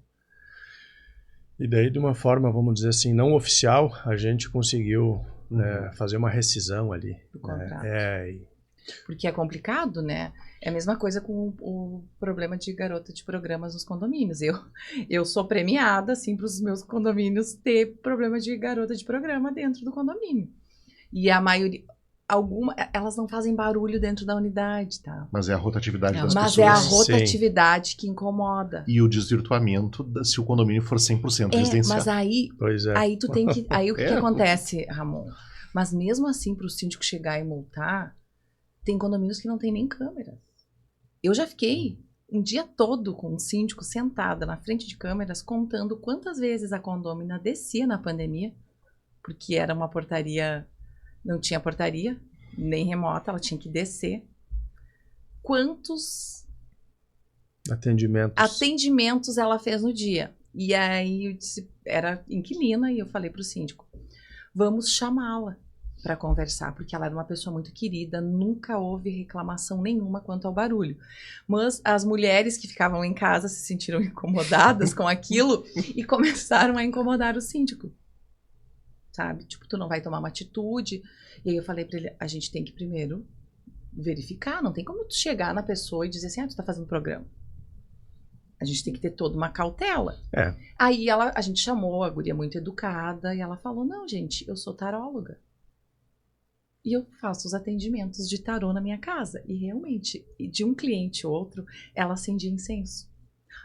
E daí, de uma forma, vamos dizer assim, não oficial, a gente conseguiu fazer uma rescisão ali. Do contrato. Porque é complicado, né? É a mesma coisa com o problema de garota de programas nos condomínios. Eu sou premiada, assim, para os meus condomínios ter problema de garota de programa dentro do condomínio. E a maioria... elas não fazem barulho dentro da unidade, tá? Mas é a rotatividade das Mas pessoas. é a rotatividade que incomoda. E o desvirtuamento se o condomínio for 100% residencial. Mas aí, aí tu tem que... Aí o que acontece, Ramon? Mas mesmo assim, para o síndico chegar e multar, tem condomínios que não tem nem câmeras. Eu já fiquei um dia todo com um síndico sentada na frente de câmeras contando quantas vezes a condômina descia na pandemia, porque era uma portaria... Não tinha portaria, nem remota, ela tinha que descer. Quantos atendimentos ela fez no dia? E aí eu disse, era inquilina, e eu falei para o síndico, vamos chamá-la para conversar, porque ela era uma pessoa muito querida, nunca houve reclamação nenhuma quanto ao barulho. Mas as mulheres que ficavam em casa se sentiram incomodadas com aquilo e começaram a incomodar o síndico. Sabe? Tipo, tu não vai tomar uma atitude. E aí eu falei pra ele, a gente tem que primeiro verificar, não tem como tu chegar na pessoa e dizer assim, tu tá fazendo programa. A gente tem que ter toda uma cautela. Aí a gente chamou a guria muito educada e ela falou, não, gente, eu sou taróloga. E eu faço os atendimentos de tarô na minha casa. E realmente, de um cliente ou outro, ela acendia incenso.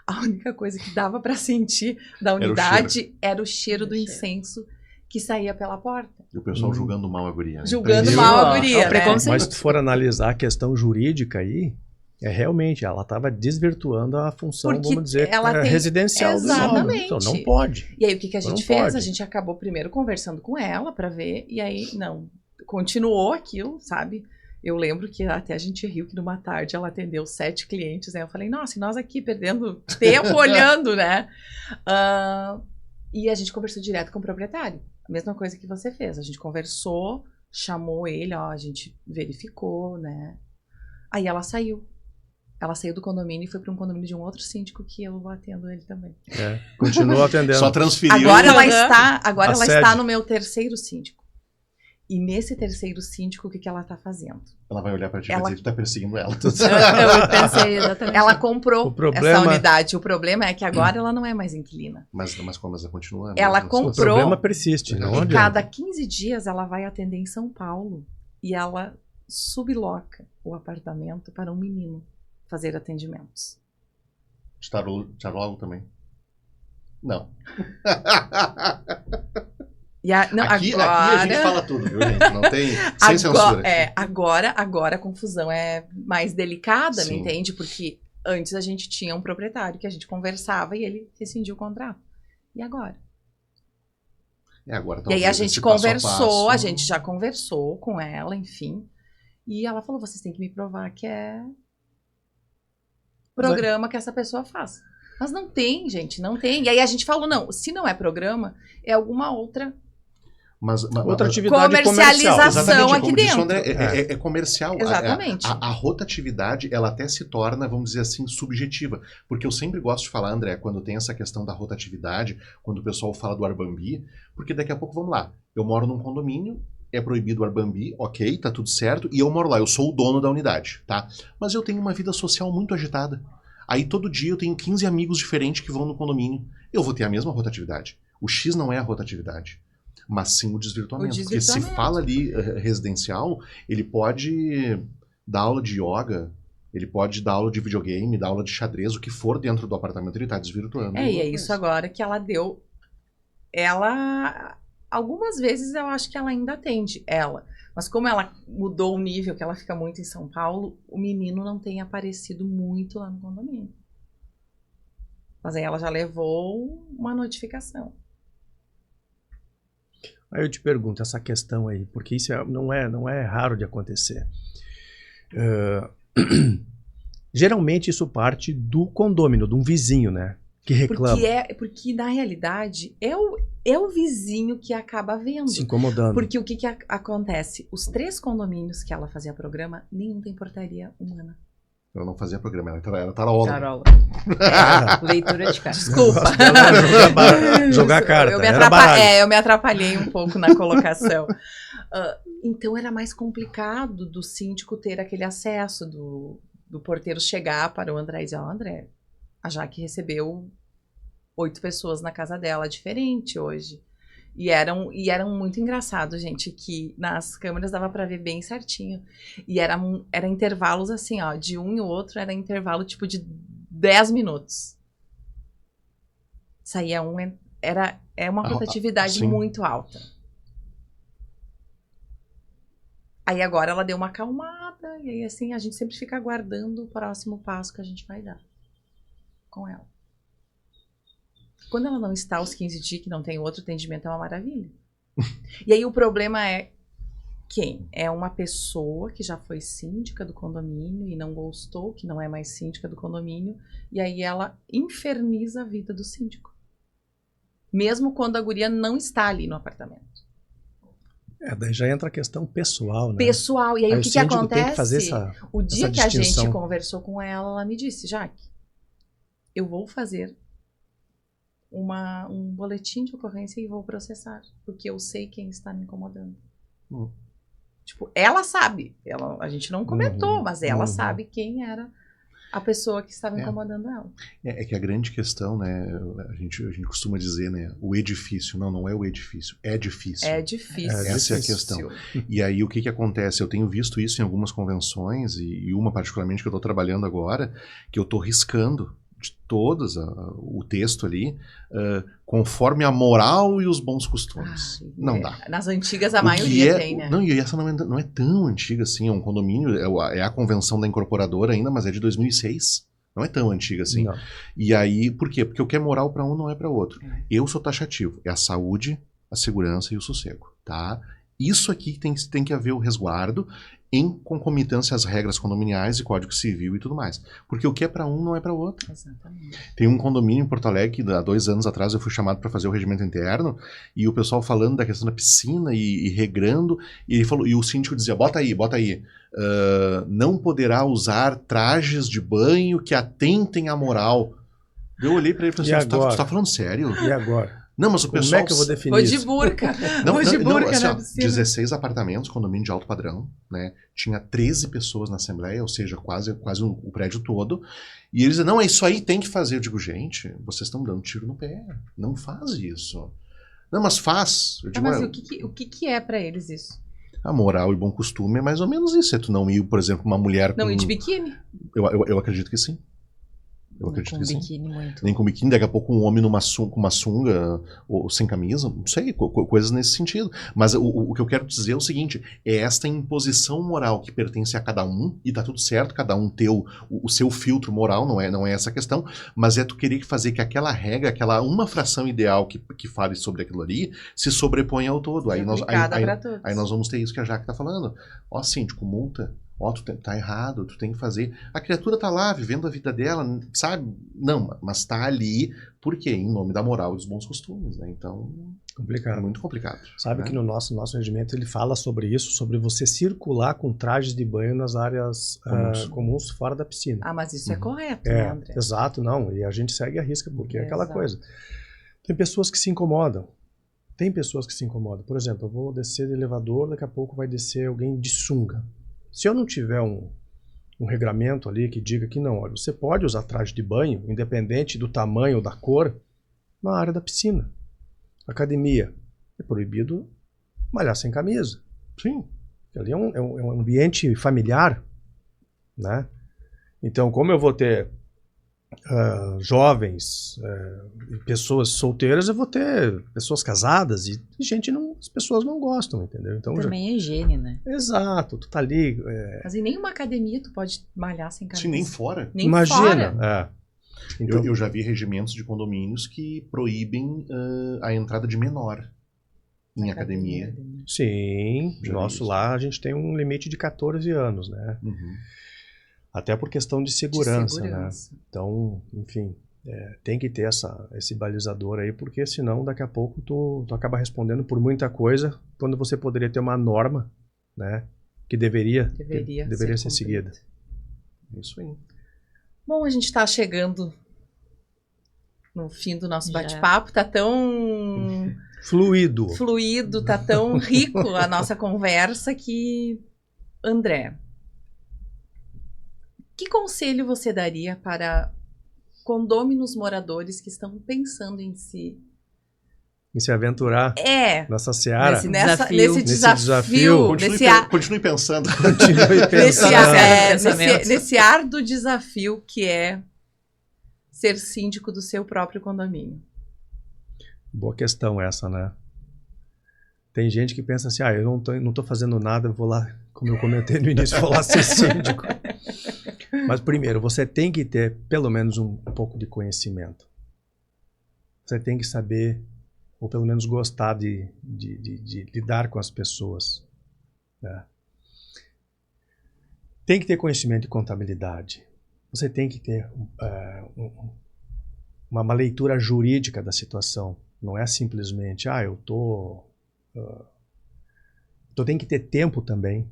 A única coisa que dava pra sentir da unidade era o cheiro do incenso que saía pela porta. E o pessoal julgando mal a guria. Né? Julgando mal a guria, né? Mas se tu for analisar a questão jurídica aí, realmente, ela estava desvirtuando a função, porque vamos dizer, residencial do imóvel. Então, não pode. E aí, o que a gente fez? A gente acabou primeiro conversando com ela para ver, e aí, continuou aquilo, sabe? Eu lembro que até a gente riu que numa tarde ela atendeu 7 clientes, né? Eu falei, nossa, e nós aqui perdendo tempo olhando, né? E a gente conversou direto com o proprietário. A mesma coisa que você fez. A gente conversou, chamou ele, a gente verificou, né? Aí ela saiu. Ela saiu do condomínio e foi para um condomínio de um outro síndico que eu atendo ele também. Continuou atendendo. Só transferiu. Agora ela está no meu 3º síndico. E nesse 3º síndico, o que ela tá fazendo? Ela vai olhar pra ti e dizer que tu tá perseguindo ela. Eu pensei exatamente. Ela comprou essa unidade. O problema é que agora ela não é mais inquilina. Mas como ela continua? Ela comprou. O problema persiste. Não cada 15 dias ela vai atender em São Paulo. E ela subloca o apartamento para um menino fazer atendimentos. Tarólogo também? Não. Não, Aqui agora, a gente fala tudo, viu, gente? Não tem... Sem censura. Agora a confusão é mais delicada, Sim. me entende? Porque antes a gente tinha um proprietário que a gente conversava e ele rescindiu o contrato. E agora? Agora, E aí a talvez gente esse passo a conversou, passo- a gente já conversou com ela, enfim. E ela falou, vocês têm que me provar que é programa que essa pessoa faz. Mas não tem, gente, não tem. E aí a gente falou, não, se não é programa, é alguma outra Outra atividade comercialização comercial. Exatamente, aqui como disse o dentro. André, é comercial. Exatamente. A rotatividade, ela até se torna, vamos dizer assim, subjetiva. Porque eu sempre gosto de falar, André, quando tem essa questão da rotatividade, quando o pessoal fala do Airbnb, porque daqui a pouco, vamos lá, eu moro num condomínio, é proibido o Airbnb, ok, tá tudo certo, e eu moro lá, eu sou o dono da unidade, tá? Mas eu tenho uma vida social muito agitada. Aí todo dia eu tenho 15 amigos diferentes que vão no condomínio. Eu vou ter a mesma rotatividade. O X não é a rotatividade, mas sim o desvirtuamento. Porque se fala ali residencial, ele pode dar aula de yoga, ele pode dar aula de videogame, dar aula de xadrez, o que for dentro do apartamento, ele está desvirtuando. E é isso agora que ela deu. Ela, algumas vezes eu acho que ela ainda atende, ela. Mas como ela mudou o nível, que ela fica muito em São Paulo, o menino não tem aparecido muito lá no condomínio. Mas aí ela já levou uma notificação. Aí eu te pergunto, essa questão aí, porque isso não é raro de acontecer. Geralmente isso parte do condômino, de um vizinho, né? Que reclama. Porque na realidade é o vizinho que acaba vendo. Se incomodando. Porque o que acontece? Os 3 condomínios que ela fazia programa, nenhum tem portaria humana. Ela não fazia programa, ela era taróloga. Tarola. Leitura de carta. Desculpa. Jogar carta. Eu me atrapalhei um pouco na colocação. Então era mais complicado do síndico ter aquele acesso, do porteiro chegar para o André e dizer, André, a Jaque recebeu 8 pessoas na casa dela, diferente hoje. E eram muito engraçados, gente, que nas câmeras dava pra ver bem certinho. E era intervalos assim, ó, de um e o outro era intervalo tipo de 10 minutos. Saía é uma rotatividade muito alta. Aí agora ela deu uma acalmada, e aí assim a gente sempre fica aguardando o próximo passo que a gente vai dar com ela. Quando ela não está aos 15 dias, que não tem outro atendimento, é uma maravilha. E aí o problema é quem? É uma pessoa que já foi síndica do condomínio e não gostou, que não é mais síndica do condomínio, e aí ela inferniza a vida do síndico. Mesmo quando a guria não está ali no apartamento. Daí já entra a questão pessoal, né? Pessoal, e aí o que acontece? Tem que fazer o dia essa que a distinção. gente conversou com ela, ela me disse, Jaque, eu vou fazer um boletim de ocorrência e vou processar, porque eu sei quem está me incomodando. Tipo, ela sabe, a gente não comentou, mas ela sabe quem era a pessoa que estava incomodando ela. É que a grande questão, né, a gente costuma dizer, né, o edifício, não é o edifício, é difícil. É difícil. Essa é a questão. E aí o que acontece? Eu tenho visto isso em algumas convenções, e uma particularmente que eu estou trabalhando agora, que eu estou riscando de todas o texto ali, conforme a moral e os bons costumes. Não dá. Nas antigas a maioria tem, né? Não, e essa não é tão antiga assim, é um condomínio, é a convenção da incorporadora ainda, mas é de 2006. Não é tão antiga assim. Não. E aí, por quê? Porque o que é moral para um não é para outro. Eu sou taxativo, é a saúde, a segurança e o sossego, tá? Isso aqui tem que haver o resguardo em concomitância às regras condominiais e Código Civil e tudo mais. Porque o que é para um não é para outro. Exatamente. Tem um condomínio em Porto Alegre que há 2 anos atrás eu fui chamado para fazer o regimento interno e o pessoal falando da questão da piscina e regrando, e ele falou, e o síndico dizia, bota aí, não poderá usar trajes de banho que atentem à moral. Eu olhei para ele e falei assim, você tá falando sério? E agora? Não, mas o pessoal... Como é que eu vou definir Vou de isso? burca. Não, Vou de burca assim, na ó, piscina. 16 apartamentos, condomínio de alto padrão, né? Tinha 13 pessoas na assembleia, ou seja, quase o prédio todo. E eles diziam, não, é isso aí, tem que fazer. Eu digo, gente, vocês estão dando tiro no pé. Não faz isso. Não, mas faz. Eu digo, Mas o que é pra eles isso? A moral e bom costume é mais ou menos isso. É tu não ir, por exemplo, uma mulher Não com... ir de biquíni? Eu acredito que sim. Eu acredito Com que sim. biquíni muito. Nem com biquíni, daqui a pouco um homem com uma sunga ou sem camisa, não sei, coisas nesse sentido. Mas o que eu quero dizer é o seguinte, é esta imposição moral que pertence a cada um, e tá tudo certo, cada um ter o seu filtro moral, não é essa a questão, mas é tu querer fazer que aquela regra, aquela uma fração ideal que fale sobre aquilo ali, se sobreponha ao todo. Aí nós vamos ter isso que a Jaque tá falando. Ó, síndico, multa. Ó, tu tá errado, tu tem que fazer. A criatura tá lá, vivendo a vida dela, sabe? Não, mas tá ali, por quê? Em nome da moral e dos bons costumes, né? Então, Complicado. é muito complicado. Sabe né? que no nosso regimento ele fala sobre isso, sobre você circular com trajes de banho nas áreas comuns fora da piscina. Ah, mas isso é correto, né, André? Exato, não. E a gente segue a risca, porque é aquela Exato. coisa. Tem pessoas que se incomodam. Por exemplo, eu vou descer de elevador, daqui a pouco vai descer alguém de sunga. Se eu não tiver um regramento ali que diga que não, olha, você pode usar traje de banho, independente do tamanho ou da cor, na área da piscina. Academia, é proibido malhar sem camisa. Sim. Ali é um ambiente familiar, né? Então, como eu vou ter jovens, pessoas solteiras, eu vou ter pessoas casadas e as pessoas não gostam, entendeu? Então, Também é higiene, né? Exato, tu tá ali. Mas em nenhuma academia tu pode malhar sem camisa. Sim, nem fora. Nem Imagina. fora. Então, Eu já vi regimentos de condomínios que proíbem a entrada de menor em academia. sim, Já vi nosso isso. lá a gente tem um limite de 14 anos, né? Uhum. Até por questão de segurança, né? Então, enfim, tem que ter esse balizador aí, porque senão daqui a pouco tu acaba respondendo por muita coisa, quando você poderia ter uma norma, né? Que deveria ser seguida. Isso aí. Bom, a gente está chegando no fim do nosso Já. bate-papo. Tá tão Fluido. fluido, tá tão rico a nossa conversa que... André, que conselho você daria para condôminos moradores que estão pensando em si? Em se aventurar nessa seara. Nesse desafio. Continue pensando. Continue pensando. Nesse árduo desafio que é ser síndico do seu próprio condomínio. Boa questão essa, né? Tem gente que pensa assim, eu não tô fazendo nada, eu vou lá, como eu comentei no início, vou lá ser síndico. Mas primeiro, você tem que ter pelo menos um pouco de conhecimento. Você tem que saber, ou pelo menos gostar de lidar com as pessoas. Né? Tem que ter conhecimento de contabilidade. Você tem que ter uma leitura jurídica da situação. Não é simplesmente, tem que ter tempo também.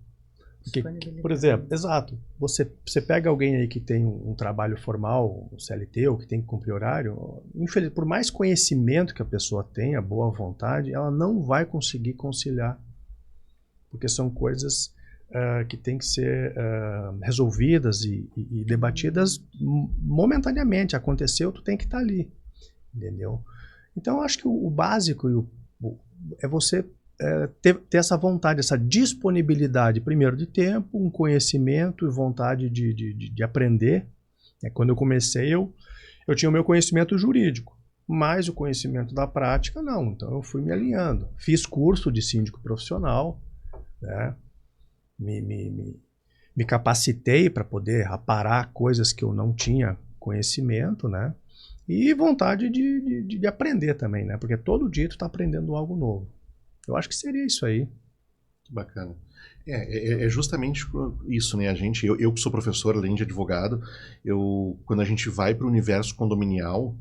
Porque, por exemplo, exato, você pega alguém aí que tem um trabalho formal, um CLT, ou que tem que cumprir horário, infelizmente, por mais conhecimento que a pessoa tenha, boa vontade, ela não vai conseguir conciliar. Porque são coisas que têm que ser resolvidas e debatidas momentaneamente. Aconteceu, tu tem que estar ali. Entendeu? Então, eu acho que o básico é você ter essa vontade, essa disponibilidade, primeiro, de tempo, um conhecimento e vontade de aprender. Quando eu comecei, eu tinha o meu conhecimento jurídico, mas o conhecimento da prática, não. Então, eu fui me alinhando. Fiz curso de síndico profissional, né? Me capacitei para poder aparar coisas que eu não tinha conhecimento, né? E vontade de aprender também, né? Porque todo dia tu está aprendendo algo novo. Eu acho que seria isso aí. Que bacana. É justamente isso, né? Eu que sou professor, além de advogado, quando a gente vai para o universo condominial,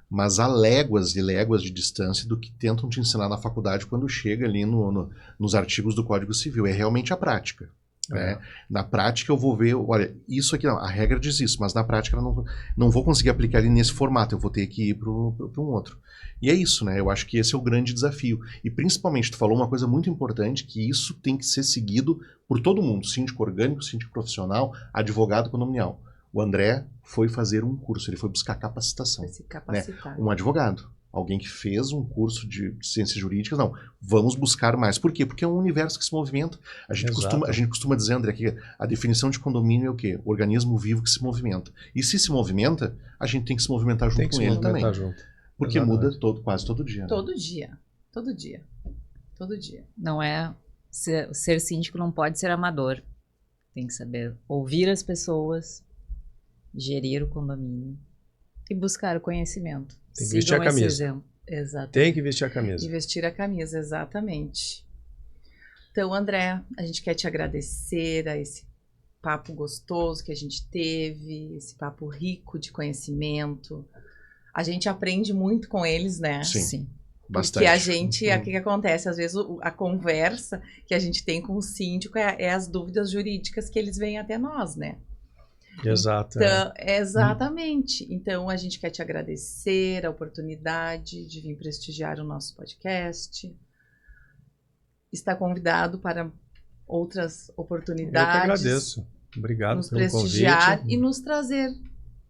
mas há léguas e léguas de distância do que tentam te ensinar na faculdade quando chega ali nos artigos do Código Civil. É realmente a prática. Né? Na prática eu vou ver, olha, isso aqui, a regra diz isso, mas na prática eu não vou conseguir aplicar ali nesse formato, eu vou ter que ir para um outro. E é isso, né? Eu acho que esse é o grande desafio. E principalmente, tu falou uma coisa muito importante, que isso tem que ser seguido por todo mundo, síndico orgânico, síndico profissional, advogado condominial. O André foi fazer um curso, ele foi buscar capacitação. Foi se capacitar. Né? Um advogado. alguém que fez um curso de ciências jurídicas, não. Vamos buscar mais. Por quê? Porque é um universo que se movimenta. A gente costuma dizer, André, que a definição de condomínio é o quê? Organismo vivo que se movimenta. E se movimenta, a gente tem que se movimentar junto com ele também. Porque muda quase todo dia. Né? Todo dia. Não é... Ser síndico não pode ser amador. Tem que saber ouvir as pessoas, gerir o condomínio e buscar o conhecimento. Tem que vestir a camisa. Exatamente. Tem que vestir a camisa. E vestir a camisa, exatamente. Então, André, a gente quer te agradecer a esse papo gostoso que a gente teve, esse papo rico de conhecimento. A gente aprende muito com eles, né? Sim. Bastante. Porque a gente, o que acontece? Às vezes a conversa que a gente tem com o síndico é as dúvidas jurídicas que eles vêm até nós, né? Exato. Então, exatamente. Então, a gente quer te agradecer a oportunidade de vir prestigiar o nosso podcast. Está convidado para outras oportunidades. Eu que agradeço. Obrigado nos pelo prestigiar convite. e nos trazer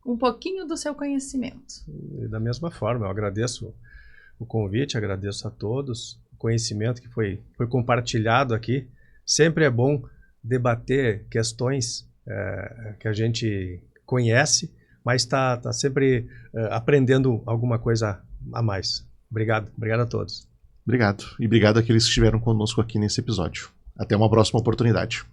um pouquinho do seu conhecimento. E da mesma forma, eu agradeço o convite, agradeço a todos, o conhecimento que foi compartilhado aqui. Sempre é bom debater questões que a gente conhece, mas está sempre aprendendo alguma coisa a mais. Obrigado a todos. Obrigado. E obrigado àqueles que estiveram conosco aqui nesse episódio. Até uma próxima oportunidade.